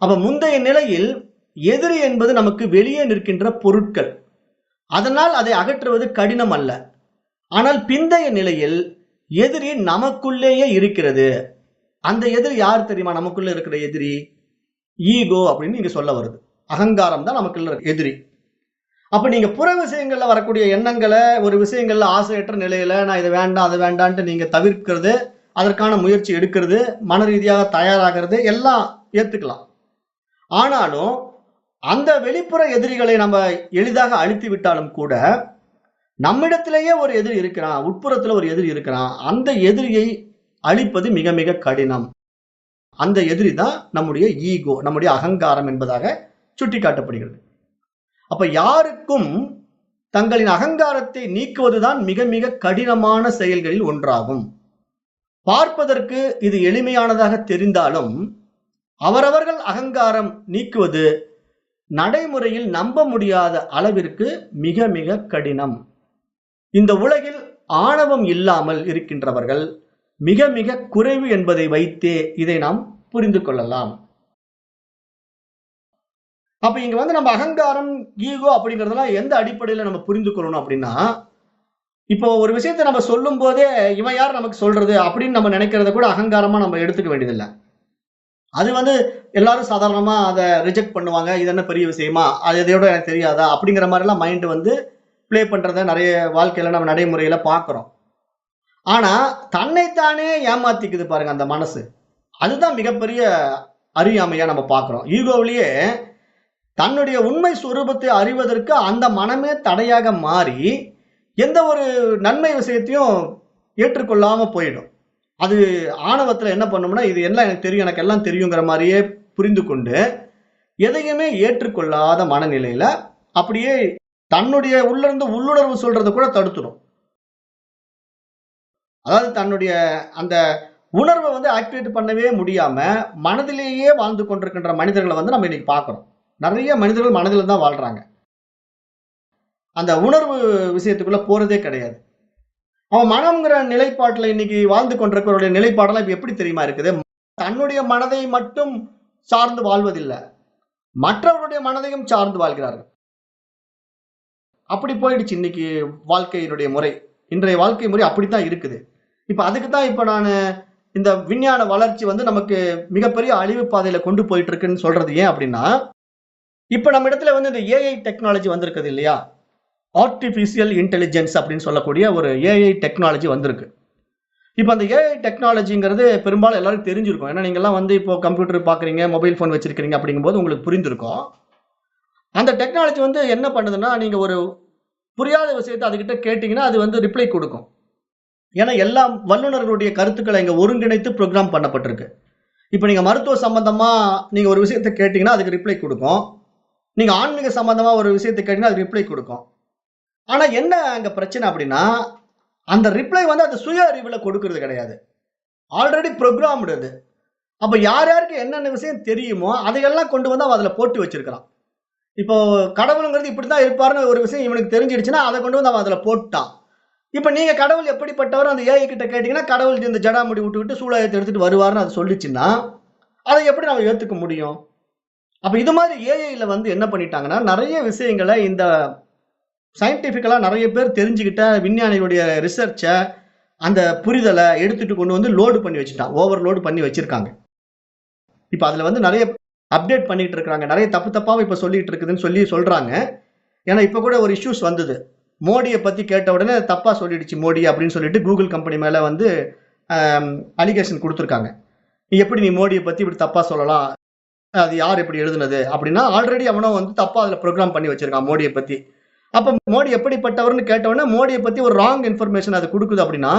அப்ப முந்தைய நிலையில் எதிரி என்பது நமக்கு வெளியே நிற்கின்ற பொருட்கள், அதனால் அதை அகற்றுவது கடினம் அல்ல. ஆனால் பிந்தைய நிலையில் எதிரி நமக்குள்ளேயே இருக்கிறது. அந்த எதிரி யார் தெரியுமா? நமக்குள்ள இருக்கிற எதிரி ஈகோ அப்படின்னு நீங்க சொல்ல வருது. அகங்காரம் தான் நமக்குள்ள எதிரி. அப்ப நீங்க புற விஷயங்கள்ல வரக்கூடிய எண்ணங்களை, ஒரு விஷயங்கள்ல ஆசையற்ற நிலையில நான் இதை வேண்டாம் அதை வேண்டான்ட்டு நீங்க தவிர்க்கிறது, அதற்கான முயற்சி எடுக்கிறது, மன ரீதியாக தயாராகிறது எல்லாம் ஏத்துக்கலாம். ஆனாலும் அந்த வெளிப்புற எதிரிகளை நம்ம எளிதாக அழித்து விட்டாலும் கூட நம்மிடத்திலேயே ஒரு எதிரி இருக்கிறான், உட்புறத்துல ஒரு எதிரி இருக்கிறான். அந்த எதிரியை அழிப்பது மிக மிக கடினம். அந்த எதிரி தான் நம்முடைய ஈகோ, நம்முடைய அகங்காரம் என்பதாக சுட்டிக்காட்டப்படுகிறது. அப்ப யாருக்கும் தங்களின் அகங்காரத்தை நீக்குவதுதான் மிக மிக கடினமான செயல்களில் ஒன்றாகும். பார்ப்பதற்கு இது எளிமையானதாக தெரிந்தாலும் அவரவர்கள் அகங்காரம் நீக்குவது நடைமுறையில் நம்ப முடியாத அளவிற்கு மிக மிக கடினம். இந்த உலகில் ஆணவம் இல்லாமல் இருக்கின்றவர்கள் மிக மிக குறைவு என்பதை வைத்தே இதை நாம் புரிந்து கொள்ளலாம். அப்ப இங்க வந்து நம்ம அகங்காரம், ஈகோ அப்படிங்கறதெல்லாம் எந்த அடிப்படையில நம்ம புரிந்து கொள்ளணும் அப்படின்னா, இப்போ ஒரு விஷயத்தை நம்ம சொல்லும் போதே இவன் யார் நமக்கு சொல்றது அப்படின்னு நம்ம நினைக்கிறத கூட அகங்காரமா நம்ம எடுத்துக்க வேண்டியதில்லை. அது வந்து எல்லாரும் சாதாரணமா அதை ரிஜெக்ட் பண்ணுவாங்க. இது என்ன பெரிய விஷயமா, அது எதையோட எனக்கு தெரியாதா அப்படிங்கிற மாதிரி எல்லாம் மைண்ட் வந்து பிளே பண்றத நிறைய வாழ்க்கையில நம்ம நடைமுறையில பாக்குறோம். ஆனா தன்னைத்தானே ஏமாத்திக்குது பாருங்க அந்த மனசு. அதுதான் மிகப்பெரிய அறியாமையா நம்ம பாக்குறோம். ஈகோவிலேயே தன்னுடைய உண்மை சுரூபத்தை அறிவதற்கு அந்த மனமே தடையாக மாறி எந்த ஒரு நன்மை விஷயத்தையும் ஏற்றுக்கொள்ளாம போயிடும். அது ஆணவத்துல என்ன பண்ணும்னா, இது எல்லாம் எனக்கு தெரியும், எனக்கு எல்லாம் தெரியுங்கிற மாதிரியே புரிந்து கொண்டு எதையுமே ஏற்றுக்கொள்ளாத மனநிலையில அப்படியே தன்னுடைய உள்ள இருந்து உள்ளுணர்வு சொல்றதை கூட தடுத்துடும். அதாவது தன்னுடைய அந்த உணர்வை வந்து ஆக்டிவேட் பண்ணவே முடியாம மனதிலேயே வாழ்ந்து கொண்டிருக்கின்ற மனிதர்களை வந்து நம்ம இன்னைக்கு பார்க்கிறோம். நிறைய மனிதர்கள் மனதில் தான் வாழ்றாங்க. அந்த உணர்வு விஷயத்துக்குள்ள போறதே கிடையாது. அவன் மனம்ங்கிற நிலைப்பாட்டுல இன்னைக்கு வாழ்ந்து கொண்டிருக்கிறவருடைய நிலைப்பாடெல்லாம் இப்ப எப்படி தெரியுமா இருக்குது? தன்னுடைய மனதை மட்டும் சார்ந்து வாழ்வதில்லை, மற்றவருடைய மனதையும் சார்ந்து வாழ்கிறார்கள். அப்படி போயிடுச்சு இன்னைக்கு வாழ்க்கையினுடைய முறை. இன்றைய வாழ்க்கை முறை அப்படித்தான் இருக்குது. இப்ப அதுக்கு தான் இப்ப நான் இந்த விஞ்ஞான வளர்ச்சி வந்து நமக்கு மிகப்பெரிய அழிவு பாதையில கொண்டு போயிட்டு இருக்குன்னு சொல்றது ஏன் அப்படின்னா, இப்ப நம்ம இடத்துல வந்து இந்த ஏஐ டெக்னாலஜி வந்திருக்குது இல்லையா? ஆர்டிபிஷியல் இன்டெலிஜென்ஸ் அப்படின்னு சொல்லக்கூடிய ஒரு ஏஐ டெக்னாலஜி வந்திருக்கு. இப்ப அந்த ஏஐ டெக்னாலஜிங்கிறது பெரும்பாலும் எல்லாரும் தெரிஞ்சிருக்கும். ஏன்னா நீங்க எல்லாம் வந்து இப்போ கம்ப்யூட்டர் பாக்குறீங்க, மொபைல் போன் வச்சிருக்கீங்க அப்படிங்கும்போது உங்களுக்கு புரிந்திருக்கும். அந்த டெக்னாலஜி வந்து என்ன பண்ணுதுன்னா, நீங்க ஒரு புரியாத விஷயத்தை அதுகிட்ட கேட்டீங்கன்னா அது வந்து ரிப்ளை கொடுக்கும். ஏன்னா எல்லா வல்லுநர்களுடைய கருத்துக்களை இங்க ஒருங்கிணைத்து ப்ரோக்ராம் பண்ணப்பட்டிருக்கு. இப்ப நீங்க மருத்துவ சம்பந்தமா நீங்க ஒரு விஷயத்த கேட்டீங்கன்னா அதுக்கு ரிப்ளை கொடுக்கும். நீங்க ஆன்மீக சம்பந்தமா ஒரு விஷயத்த கேட்டீங்கன்னா அதுக்கு ரிப்ளை கொடுக்கும். ஆனா என்ன அங்க பிரச்சனை அப்படின்னா, அந்த ரிப்ளை வந்து அது சுய அறிவுல கொடுக்கிறது கிடையாது. ஆல்ரெடி புரோகிராம்டு அது. அப்ப யார் யாருக்கு என்னென்ன விஷயம் தெரியுமோ அதையெல்லாம் கொண்டு வந்து அவன் அதுல போட்டு வச்சிருக்கிறான். இப்போ கடவுளுங்கிறது இப்படித்தான் இருப்பாருன்னு ஒரு விஷயம் இவனுக்கு தெரிஞ்சிடுச்சுன்னா, அத கொண்டு வந்து அவன் அதுல போட்டுட்டான். இப்ப நீங்க கடவுள் எப்படிப்பட்டவர் அந்த ஏஐ கிட்ட கேட்டீங்கன்னா, கடவுள் இந்த ஜடாமுடி விட்டுக்கிட்டு சூலாயத்தை எடுத்துட்டு வருவாருன்னு அது சொல்லிச்சுன்னா, அதை எப்படி நம்ம ஏத்துக்க முடியும்? அப்ப இது மாதிரி ஏஐல வந்து என்ன பண்ணிட்டாங்கன்னா, நெறைய விஷயங்கள இந்த சயின்டிஃபிக்கலா நெறைய பேர் தெரிஞ்சுக்கிட்ட விஞ்ஞானிகளுடைய ரிசர்ச்ச, அந்த புரிதல எடுத்துட்டு கொண்டு வந்து லோடு பண்ணி வச்சுட்டான். ஓவர்லோட் பண்ணி வச்சிருக்காங்க. இப்ப அதுல வந்து நெறைய அப்டேட் பண்ணிட்டு இருக்காங்க. நெறைய தப்பு தப்பாவும் இப்ப சொல்லிட்டு இருக்குதுன்னு சொல்றாங்க. ஏன்னா இப்ப கூட ஒரு இஷ்யூஸ் வந்தது. மோடிய பத்தி கேட்ட உடனே தப்பா சொல்லிடுச்சு மோடி அப்படின்னு சொல்லிட்டு கூகுள் கம்பெனி மேல வந்து அலிகேஷன் குடுத்துருக்காங்க. நீ மோடிய பத்தி இப்படி தப்பா சொல்லலாம்? அது யார் இப்படி எழுதுனது? அப்படின்னா ஆல்ரெடி அவனோ வந்து தப்பா அதுல புரோகிராம் பண்ணி வச்சிருக்கான் மோடிய பத்தி. அப்ப மோடி எப்படிப்பட்டவர்ன்னு கேட்ட உடனே மோடிய பத்தி ஒரு ராங் இன்ஃபர்மேஷன் அது குடுக்குது அப்படின்னா,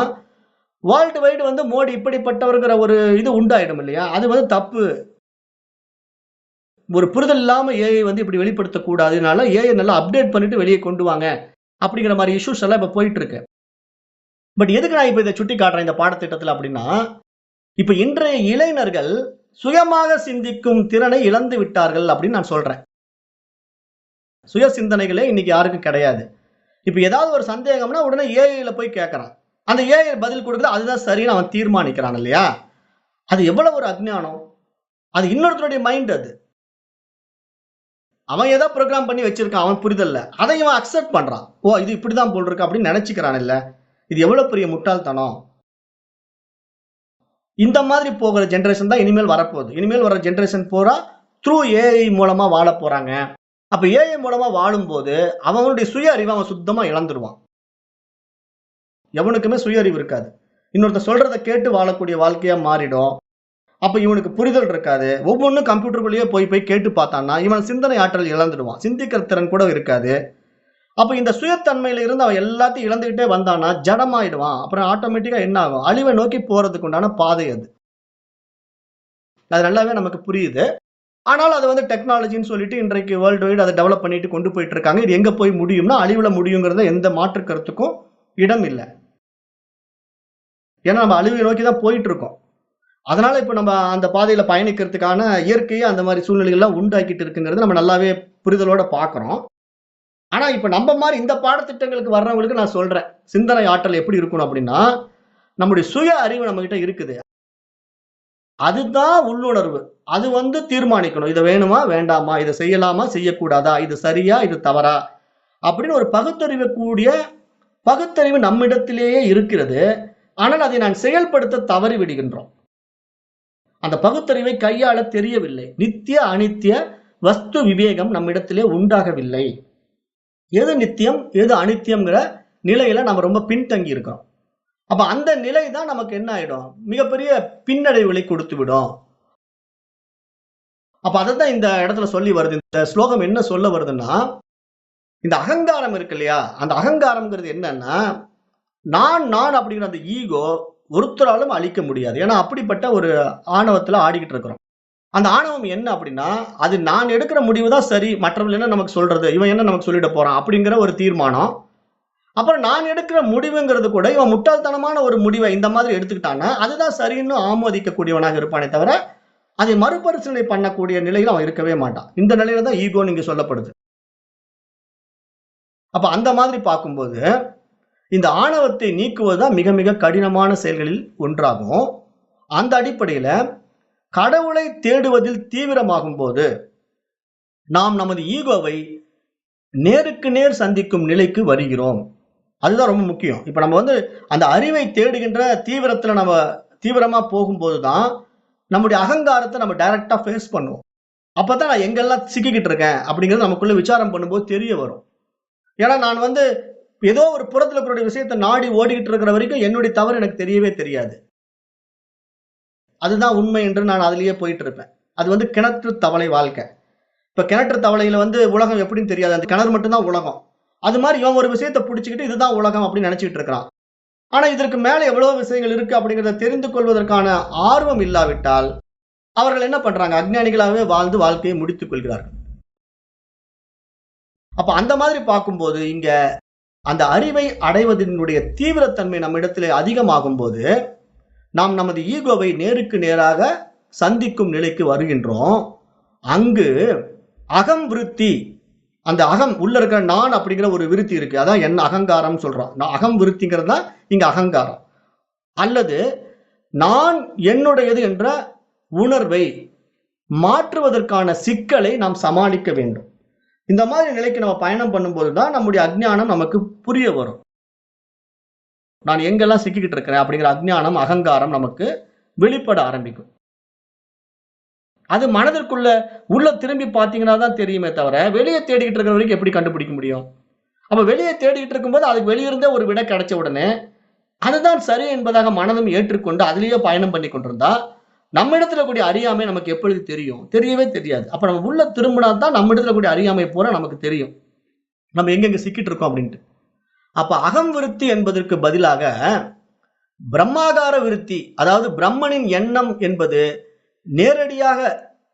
வேர்ல்டு வைடு வந்து மோடி இப்படிப்பட்டவர்ங்கிற ஒரு இது உண்டாயிடும் இல்லையா? அது வந்து தப்பு. ஒரு புரிதல் இல்லாம ஏஐ வந்து இப்படி வெளிப்படுத்தக் கூடாது. அதனால ஏஐ நல்லா அப்டேட் பண்ணிட்டு வெளிய கொண்டு வாங்க. அப்படிங்கிற மாரி இஷ்யூஸ் எல்லாம் இப்ப போயிட்டு இருக்கு. பட் எதுக்கு நான் இப்ப இத சுட்டி காட்டுறேன் இந்த பாடத்திட்டத்துல அப்படின்னா, இப்ப இன்றைய இளைஞர்கள் சுயமாக சிந்திக்கும் திறனை இழந்து விட்டார்கள் அப்படின்னு நான் சொல்றேன். சுய சிந்தனைகளே இன்னைக்கு யாருக்கும் கிடையாது. இப்ப ஏதாவது ஒரு சந்தேகம்னா உடனே ஏஐல போய் கேட்கறான். அந்த ஏஐ பதில் குடுக்குது அதுதான் சரின்னு அவன் தீர்மானிக்கிறான் இல்லையா? அது எவ்வளவு ஒரு அஞ்ஞானம். அது இன்னொருத்தனுடைய மைண்ட் அது. அவன் ஏதோ புரோகிராம் பண்ணி வச்சிருக்கான் அவன் புரிதல்ல. அதை இவன் அக்செப்ட் பண்றான். ஓ! இது இப்படிதான் போல இருக்கு அப்படின்னு நெனச்சுக்கிறான் இல்ல. இது எவ்வளவு பெரிய முட்டாள்தனம். இந்த மாதிரி போகிற ஜெனரேஷன் தான் இனிமேல் வரப்போகுது. இனிமேல் வர ஜெனரேஷன் பூரா த்ரூ ஏஐ மூலமா வாழப் போறாங்க. அப்ப ஏஐ மூலமா வாழும்போது அவனுடைய சுய அறிவ அவன் சுத்தமா இழந்துருவான். எவனுக்குமே சுய அறிவு இருக்காது. இன்னொருத்தன் சொல்றத கேட்டு வாழக்கூடிய வாழ்க்கையா மாறிடும். அப்ப இவனுக்கு புரிதல் இருக்காது. ஒவ்வொன்னும் கம்ப்யூட்டருக்குள்ளேயே போய் போய் கேட்டு பார்த்தான்னா, இவன் சிந்தனை ஆற்றல் இழந்துடுவான். சிந்திக்கிற திறன் கூட இருக்காது. அப்ப இந்த சுயத்தன்மையில இருந்து அவன் எல்லாத்தையும் இழந்துகிட்டே வந்தான்னா, ஜடமாயிடுவான். அப்புறம் ஆட்டோமேட்டிக்கா என்ன ஆகும்? அழிவை நோக்கி போறதுக்கு உண்டான பாதை அது. அது நல்லாவே நமக்கு புரியுது. ஆனாலும் அது வந்து டெக்னாலஜின்னு சொல்லிட்டு இன்றைக்கு வேர்ல்டு வைட் அத டெவலப் பண்ணிட்டு கொண்டு போயிட்டு இருக்காங்க. இது எங்க போய் முடியும்னா, அழிவுல முடியுங்கிறதுல எந்த மாற்று கருத்துக்கும் இடம் இல்ல. ஏன்னா நம்ம அழிவை நோக்கி தான் போயிட்டு இருக்கோம். அதனால இப்ப நம்ம அந்த பாதையில பயணிக்கிறதுக்கான இயற்கையே அந்த மாரி சூழ்நிலைகள்லாம் உண்டாக்கிட்டு இருக்குங்கிறது நம்ம நல்லாவே புரிதலோட பார்க்கிறோம். ஆனா இப்ப நம்ம மாரி இந்த பாடத்திட்டங்களுக்கு வர்றவங்களுக்கு நான் சொல்றேன். சிந்தனை ஆற்றல் எப்படி இருக்கணும் அப்படின்னா, நம்முடைய சுய அறிவு நம்மகிட்ட இருக்குது. அதுதான் உள்ளுணர்வு. அது வந்து தீர்மானிக்கணும். இத வேணுமா? வேண்டாமா? இத செய்யலாமா? செய்யக்கூடாதா? இது சரியா? இது தவறா? அப்படின்னு ஒரு பகுத்தறிவு நம்மிடத்திலேயே இருக்கிறது. ஆனால் அதை நான் செயல்படுத்த தவறி விடுகின்றோம். அந்த பகுத்தறிவை கையாள தெரியவில்லை. நித்திய, அனித்திய வஸ்து விவேகம் நம்மிடத்திலே உண்டாகவில்லை. எது நித்தியம், எது அனித்தியம்ங்கிற நிலையில நம்ம ரொம்ப பின்தங்கி இருக்கோம். அப்ப அந்த நிலை தான் நமக்கு என்ன ஆயிடும்? மிகப்பெரிய பின்னடைவுகளை கொடுத்து விடும். அப்ப அதத்தான் இந்த இடத்துல சொல்லி வருது. இந்த ஸ்லோகம் என்ன சொல்ல வருதுன்னா, இந்த அகங்காரம் இருக்கு இல்லையா? அந்த அகங்காரம்ங்கிறது என்னன்னா, நான் அப்படிங்கிற அந்த ஈகோ ஒருத்தராலும் அழிக்க முடியாது. ஏன்னா அப்படிப்பட்ட ஒரு ஆணவத்துல ஆடிக்கிட்டு இருக்கிறோம். அந்த ஆணவம் என்ன அப்படின்னா, அது நான் எடுக்கிற முடிவு தான் சரி. மற்றவர்கள் என்ன நமக்கு சொல்றது? இவன் என்ன நமக்கு சொல்லிட போறான்? அப்படிங்கிற ஒரு தீர்மானம். அப்புறம் நான் எடுக்கிற முடிவுங்கிறது கூட இவன் முட்டாள்தனமான ஒரு முடிவை இந்த மாதிரி எடுத்துக்கிட்டான்னா, அதுதான் சரின்னு ஆமோதிக்கக்கூடியவனாக இருப்பானே தவிர, அதை மறுபரிசீலனை பண்ணக்கூடிய நிலையில அவன் இருக்கவே மாட்டான். இந்த நிலையில தான் ஈகோன்னு இங்க சொல்லப்படுது. அப்ப அந்த மாதிரி பார்க்கும்போது, இந்த ஆணவத்தை நீக்குவது தான் மிக மிக கடினமான செயல்களில் ஒன்றாகும். அந்த அடிப்படையில கடவுளை தேடுவதில் தீவிரமாகும்போது, நாம் நமது ஈகோவை நேருக்கு நேர் சந்திக்கும் நிலைக்கு வருகிறோம். அதுதான் ரொம்ப முக்கியம். இப்ப நம்ம வந்து அந்த அறிவை தேடுகின்ற தீவிரத்துல நம்ம தீவிரமா போகும்போது தான், நம்முடைய அகங்காரத்த நம்ம டைரக்ட்டா ஃபேஸ் பண்ணுவோம். அப்பதான் நான் எங்கெல்லாம் சிக்கிக்கிட்டு இருக்கேன் அப்படிங்கிறது நமக்குள்ள விசாரம் பண்ணும்போது தெரிய வரும். ஏன்னா நான் வந்து ஏதோ ஒரு புறத்துல இருக்கக்கூடிய விஷயத்த நாடி ஓடிக்கிட்டு இருக்கிற வரைக்கும் என்னுடைய தவறு எனக்கு தெரியவே தெரியாது. அதுதான் உண்மை என்று நான் அதிலேயே போயிட்டு இருப்பேன். அது வந்து கிணற்று தவளை வாழ்க்கை. இப்ப கிணற்று தவளையில வந்து உலகம் எப்படின்னு தெரியாது. அந்த கிணறு மட்டும் தான் உலகம். அது மாதிரி இவன் ஒரு விஷயத்தை பிடிச்சுக்கிட்டு இதுதான் உலகம் அப்படின்னு நினைச்சிட்டு இருக்கிறான். ஆனா இதற்கு மேல எவ்வளவு விஷயங்கள் இருக்கு அப்படிங்கிறத தெரிந்து கொள்வதற்கான ஆர்வம் இல்லாவிட்டால் அவர்கள் என்ன பண்றாங்க? அஞ்ஞானிகளாகவே வாழ்ந்து வாழ்க்கையை முடித்துக் கொள்கிறார்கள். அப்ப அந்த மாதிரி பார்க்கும்போது இங்க அந்த அறிவை அடைவதனுடைய தீவிரத்தன்மை நம்மிடத்திலே அதிகமாகும் போது நாம் நமது ஈகோவை நேருக்கு நேராக சந்திக்கும் நிலைக்கு வருகின்றோம். அங்கு அகம் விருத்தி, அந்த அகம் உள்ள இருக்கிற நான் அப்படிங்கிற ஒரு விருத்தி இருக்கு. அதான் என்ன அகங்காரம் சொல்றோம். அகம் விருத்திங்கிறது தான் இங்க அகங்காரம். அல்லது நான் என்னுடையது என்ற உணர்வை மாற்றுவதற்கான சிக்கலை நாம் சமாளிக்க வேண்டும். இந்த மாதிரி நிலைக்கு நம்ம பயணம் பண்ணும்போது தான் நம்முடைய அஞ்ஞானம் நமக்கு புரிய வரும். நான் எங்கெல்லாம் சிக்கிக்கிட்டு இருக்கிறேன் அப்படிங்கிற அஞ்ஞானம், அகங்காரம் நமக்கு வெளிப்பட ஆரம்பிக்கும். அது மனதிற்குள்ள உள்ள திரும்பி பார்த்தீங்கன்னா தான் தெரியுமே தவிர, வெளியே தேடிக்கிட்டு இருக்கிற வரைக்கும் எப்படி கண்டுபிடிக்க முடியும்? அப்ப வெளியே தேடிக்கிட்டு இருக்கும்போது அதுக்கு வெளியிருந்தே ஒரு விடை கிடைச்ச உடனே அதுதான் சரி என்பதாக மனதும் ஏற்றுக்கொண்டு அதிலேயே பயணம் பண்ணி கொண்டிருந்தா நம்மிடத்துல கூடிய அறியாமை நமக்கு எப்பொழுது தெரியும்? தெரியவே தெரியாது. அப்ப நம்ம உள்ள திரும்பினா தான் நம்மிடத்துல கூடிய அறியாமை பூரா நமக்கு தெரியும். நம்ம எங்கெங்க சிக்கிட்டு இருக்கோம் அப்படின்ட்டு. அப்ப அகம் விருத்தி என்பதற்கு பதிலாக பிரம்மாகார விருத்தி, அதாவது பிரம்மனின் எண்ணம் என்பது நேரடியாக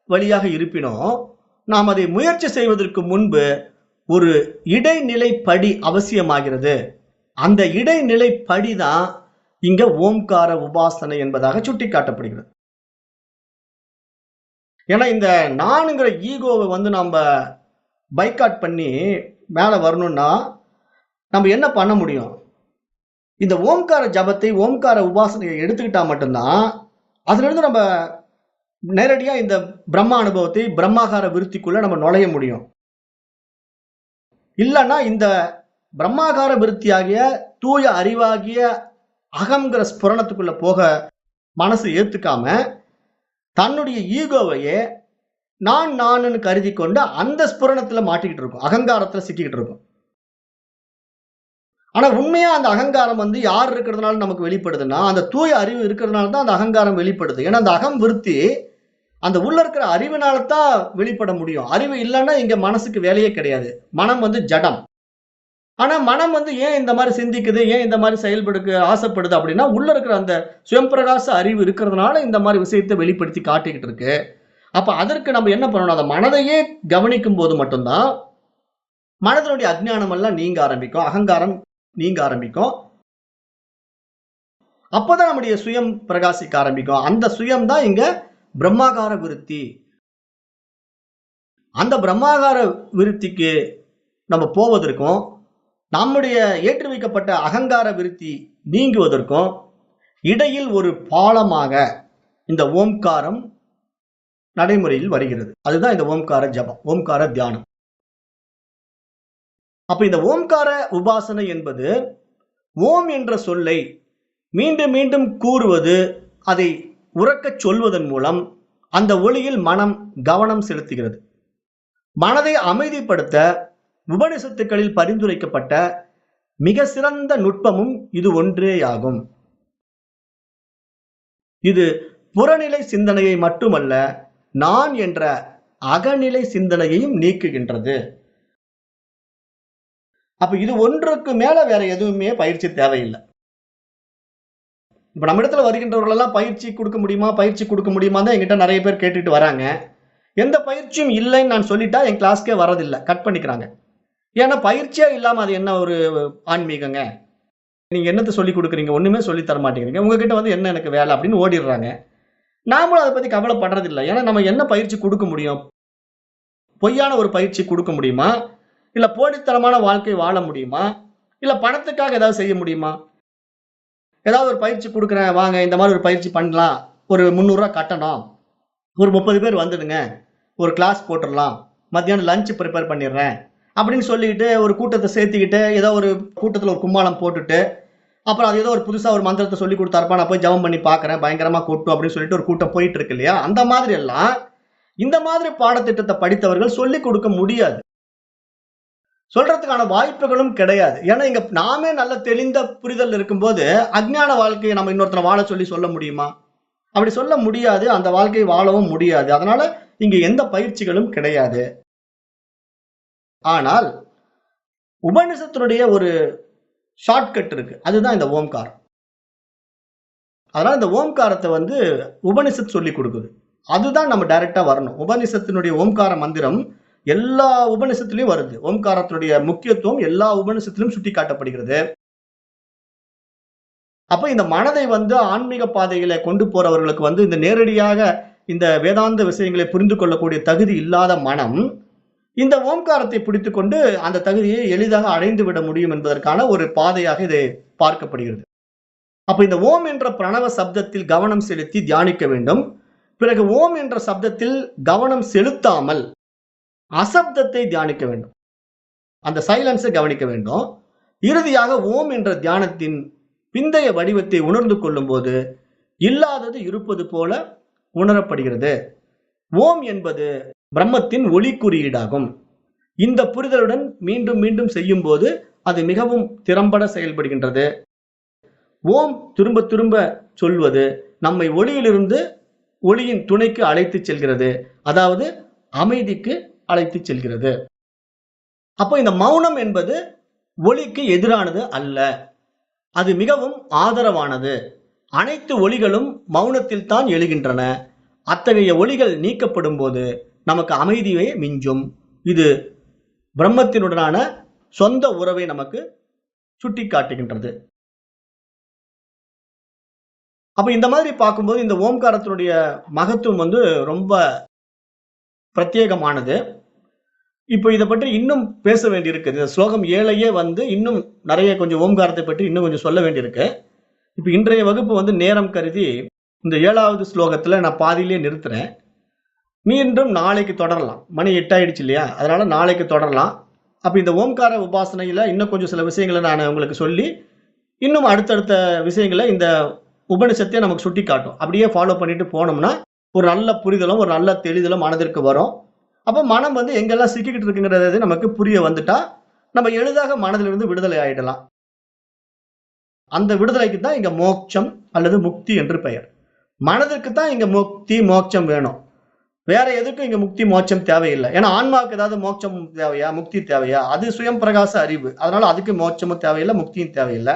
வழியாக இருப்பினும் நாம் அதை முயற்சி செய்வதற்கு முன்பு ஒரு இடைநிலை படி அவசியமாகிறது. அந்த இடைநிலை படிதான் இங்க ஓம்கார உபாசனை என்பதாக சுட்டிக்காட்டப்படுகிறது. ஏன்னா இந்த நானுங்கிற ஈகோவை நம்ம பைக்காட் பண்ணி மேல வரணும்னா நம்ம என்ன பண்ண முடியும்? இந்த ஓம்கார ஜபத்தை, ஓம்கார உபாசனையை எடுத்துக்கிட்டா மட்டும்தான் அதுல இருந்து நம்ம நேரடியா இந்த பிரம்ம அனுபவத்தை, பிரம்மாகார விருத்திக்குள்ள நம்ம நுழைய முடியும். இல்லைன்னா இந்த பிரம்மாகார விருத்தியாகிய தூய அறிவாகிய அகங்கிற ஸ்புரணத்துக்குள்ள போக மனசு ஏத்துக்காம தன்னுடைய ஈகோவையே நான் கருதி கொண்டு அந்த ஸ்புரணத்துல மாட்டிக்கிட்டு இருக்கும், அகங்காரத்துல சிக்கிக்கிட்டு இருக்கும். ஆனா உண்மையா அந்த அகங்காரம் யார் இருக்கிறதுனால நமக்கு வெளிப்படுதுன்னா, அந்த தூய அறிவு இருக்கிறதுனால தான் அந்த அகங்காரம் வெளிப்படுது. ஏன்னா அந்த அகம் விருத்தி அந்த உள்ள இருக்கிற அறிவினால தான் வெளிப்பட முடியும். அறிவு இல்லைன்னா இங்க மனசுக்கு வேலையே கிடையாது. மனம் ஜடம். ஆனா மனம் ஏன் இந்த மாதிரி சிந்திக்குது, ஏன் இந்த மாதிரி செயல்படுக்க ஆசைப்படுது அப்படின்னா, உள்ள இருக்கிற அந்த சுயம்பிரகாச அறிவு இருக்கிறதுனால இந்த மாதிரி விஷயத்தை வெளிப்படுத்தி காட்டிக்கிட்டு இருக்கு. அப்ப அதற்கு நம்ம என்ன பண்ணணும்? அந்த மனதையே கவனிக்கும் போது மட்டும்தான் மனதனுடைய அஞ்ஞானம் எல்லாம் நீங்க ஆரம்பிக்கும், அகங்காரம் நீங்க ஆரம்பிக்கும். அப்பதான் நம்முடைய சுயம் பிரகாசிக்க ஆரம்பிக்கும். அந்த சுயம் தான் இங்க பிரம்மாகார விருத்தி. அந்த பிரம்மாகார விருத்திக்கு நம்ம போவதற்கும் நம்முடைய ஏற்றி வைக்கப்பட்ட அகங்கார விருத்தி நீங்குவதற்கும் இடையில் ஒரு பாலமாக இந்த ஓம்காரம் நடைமுறையில் வருகிறது. அதுதான் இந்த ஓம்கார ஜபம், ஓம்கார தியானம். அப்ப இந்த ஓம்கார உபாசனை என்பது ஓம் என்ற சொல்லை மீண்டும் மீண்டும் கூறுவது, அதை உறக்கச் சொல்வதன் மூலம் அந்த ஒளியில் மனம் கவனம் செலுத்துகிறது. மனதை அமைதிப்படுத்த உபனிஷத்துக்களில் பரிந்துரைக்கப்பட்ட மிக சிறந்த நுட்பமும் இது ஒன்றேயாகும். இது புறநிலை சிந்தனையை மட்டுமல்ல, நான் என்ற அகநிலை சிந்தனையையும் நீக்குகின்றது. அப்ப இது ஒன்றுக்கு மேல வேற எதுவுமே பயிற்சி தேவையில்லை. இப்ப நம்ம இடத்துல வருகின்றவர்கள் எல்லாம் பயிற்சி கொடுக்க முடியுமா, பயிற்சி கொடுக்க முடியுமா தான் என்கிட்ட நிறைய பேர் கேட்டுட்டு வராங்க. எந்த பயிற்சியும் இல்லைன்னு நான் சொல்லிட்டா என் கிளாஸ்க்கே வரதில்லை, கட் பண்ணிக்கிறாங்க. ஏன்னா பயிற்சியா இல்லாம அது என்ன ஒரு ஆன்மீகங்க? நீங்க என்னத்தை சொல்லி கொடுக்குறீங்க? ஒண்ணுமே சொல்லி தர மாட்டேங்கிறீங்க. உங்ககிட்ட என்ன எனக்கு வேலை அப்படின்னு ஓடிடுறாங்க. நாமளும் அதை பத்தி கவலைப்படுறதில்லை. ஏன்னா நம்ம என்ன பயிற்சி கொடுக்க முடியும்? பொய்யான ஒரு பயிற்சி கொடுக்க முடியுமா? இல்ல போலித்தனமான வாழ்க்கை வாழ முடியுமா? இல்ல பணத்துக்காக ஏதாவது செய்ய முடியுமா? ஏதாவது ஒரு பயிற்சி கொடுக்குறேன் வாங்க, இந்த மாதிரி ஒரு பயிற்சி பண்ணலாம், ஒரு 300 ரூபாய் கட்டணும், ஒரு 30 பேர் வந்துடுங்க, ஒரு கிளாஸ் போட்டுடலாம், மத்தியானம் லஞ்ச் ப்ரிப்பேர் பண்ணிடுறேன் அப்படின்னு சொல்லிட்டு ஒரு கூட்டத்தை சேர்த்துக்கிட்டு ஏதோ ஒரு கூட்டத்தில் ஒரு கும்மாளம் போட்டுட்டு அப்புறம் அது ஏதோ ஒரு புதுசாக ஒரு மந்திரத்தை சொல்லி கொடுத்தாருப்பா, நான் போய் ஜபம் பண்ணி பார்க்குறேன், பயங்கரமாக கொட்டும் அப்படின்னு சொல்லிட்டு ஒரு கூட்டம் போயிட்டு இருக்கு இல்லையா? அந்த மாதிரி எல்லாம் இந்த மாதிரி பாடத்திட்டத்தை படித்தவர்கள் சொல்லிக் கொடுக்க முடியாது, சொல்றதுக்கான வாய்ப்புகளும் கிடையாது. ஏன்னா இங்க நாமே நல்ல தெளிந்த புரிதல் இருக்கும்போது அஞ்ஞான வாழ்க்கையை நம்ம இன்னொருத்தரை வாழ சொல்ல முடியுமா? அப்படி சொல்ல முடியாது. அந்த வாழ்க்கையை வாழவும் முடியாது. அதனால இங்க எந்த பயிற்சிகளும் கிடையாது. ஆனால் உபனிஷத்தினுடைய ஒரு ஷார்ட்கட் இருக்கு. அதுதான் இந்த ஓம்காரம். அதனால இந்த ஓம்காரத்தை வந்து உபனிஷத் சொல்லி கொடுக்குது. அதுதான் நம்ம டைரக்டா வரணும். உபனிஷத்தினுடைய ஓம்கார மந்திரம் எல்லா உபனிஷத்திலையும் வருது. ஓம்காரத்தினுடைய முக்கியத்துவம் எல்லா உபனிஷத்திலும் சுட்டி காட்டப்படுகிறது. அப்ப இந்த மனதை வந்து ஆன்மீக பாதையில கொண்டு போறவர்களுக்கு வந்து இந்த நேரடியாக இந்த வேதாந்த விஷயங்களை புரிந்து கொள்ளக்கூடிய தகுதி இல்லாத மனம் இந்த ஓம்காரத்தை பிடித்துக்கொண்டு அந்த தகுதியை எளிதாக அடைந்து விட முடியும் என்பதற்கான ஒரு பாதையாக இது பார்க்கப்படுகிறது. அப்ப இந்த ஓம் என்ற பிரணவ சப்தத்தில் கவனம் செலுத்தி தியானிக்க வேண்டும். பிறகு ஓம் என்ற சப்தத்தில் கவனம் செலுத்தாமல் அசப்தத்தை தியானிக்க வேண்டும். அந்த சைலன்ஸை கவனிக்க வேண்டும். இறுதியாக ஓம் என்ற தியானத்தின் பிந்தைய வடிவத்தை உணர்ந்து கொள்ளும் போது இல்லாதது இருப்பது போல உணரப்படுகிறது. ஓம் என்பது பிரம்மத்தின் ஒளி குறியீடாகும். இந்த புரிதலுடன் மீண்டும் மீண்டும் செய்யும் போது அது மிகவும் திறம்பட செயல்படுகின்றது. ஓம் திரும்ப திரும்ப சொல்வது நம்மை ஒளியிலிருந்து ஒளியின் துணைக்கு அழைத்து செல்கிறது. அதாவது அமைதிக்கு அழைத்து செல்கிறது. அப்போ இந்த மௌனம் என்பது ஒளிக்கு எதிரானது அல்ல. அது மிகவும் ஆதரவானது. அனைத்து ஒளிகளும் மௌனத்தில் தான் எழுகின்றன. அத்தகைய ஒளிகள் நீக்கப்படும் போது நமக்கு அமைதியே மிஞ்சும். இது பிரம்மத்தினுடனான சொந்த உறவை நமக்கு சுட்டி காட்டுகின்றது. அப்ப இந்த மாதிரி பார்க்கும்போது இந்த ஓம்காரத்தினுடைய மகத்துவம் வந்து ரொம்ப பிரத்யேகமானது. இப்போ இதை பற்றி இன்னும் பேச வேண்டியிருக்கு. இந்த ஸ்லோகம் 7 வந்து இன்னும் நிறைய கொஞ்சம் ஓம்காரத்தை பற்றி இன்னும் கொஞ்சம் சொல்ல வேண்டியிருக்கு. இப்போ இன்றைய வகுப்பு வந்து நேரம் கருதி இந்த 7வது ஸ்லோகத்துல நான் பாதியிலே நிறுத்துறேன். மீண்டும் நாளைக்கு தொடரலாம். மணி 8 ஆயிடுச்சு இல்லையா? அதனால நாளைக்கு தொடரலாம். அப்ப இந்த ஓம்கார உபாசனையில இன்னும் கொஞ்சம் சில விஷயங்களை நான் உங்களுக்கு சொல்லி இன்னும் அடுத்தடுத்த விஷயங்களை இந்த உபனிஷத்தை நமக்கு சுட்டி காட்டும். அப்படியே ஃபாலோ பண்ணிட்டு போனோம்னா ஒரு நல்ல புரிதலும் ஒரு நல்ல தெளிதலும் மனதிற்கு வரும். அப்போ மனம் வந்து எங்கெல்லாம் சிக்கிக்கிட்டு இருக்குங்கிறது நமக்கு புரிய வந்துட்டா நம்ம எளிதாக மனதிலிருந்து விடுதலை ஆயிடலாம். அந்த விடுதலைக்கு தான் இங்க மோட்சம் அல்லது முக்தி என்று பெயர். மனதிற்கு தான் இங்க முக்தி மோட்சம் வேணும். வேற எதுக்கும் இங்க முக்தி மோட்சம் தேவையில்லை. ஏன்னா ஆன்மாவுக்கு ஏதாவது மோட்சம் தேவையா, முக்தி தேவையா? அது சுயம் பிரகாச அறிவு. அதனால அதுக்கு மோட்சமும் தேவையில்லை, முக்தியும் தேவையில்லை.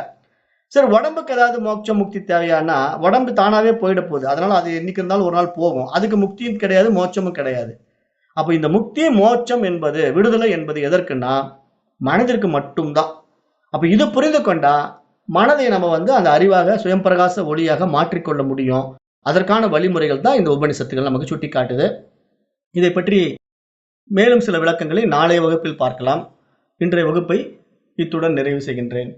சரி, உடம்புக்கு ஏதாவது மோட்சம் முக்தி தேவையானா உடம்பு தானாவே போயிட போகுது. அதனால அது என்னைக்கு இருந்தாலும் ஒரு நாள் போகும். அதுக்கு முக்தியும் கிடையாது, மோட்சமும் கிடையாது. அப்ப இந்த முக்தி மோட்சம் என்பது விடுதலை என்பது எதற்குன்னா மனதிற்கு மட்டும்தான். அப்ப இது புரிந்து கொண்டா மனதை நம்ம வந்து அந்த அறிவாக சுயம் பிரகாச ஒளியாக மாற்றிக்கொள்ள முடியும். அதற்கான வழிமுறைகள் தான் இந்த உபனிஷத்துகள் நமக்கு சுட்டி காட்டுது. இதை பற்றி மேலும் சில விளக்கங்களை நாளைய வகுப்பில் பார்க்கலாம். இன்றைய வகுப்பை இத்துடன் நிறைவு செய்கின்றேன்.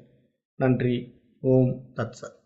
நன்றி. ஓம் தத்சத்.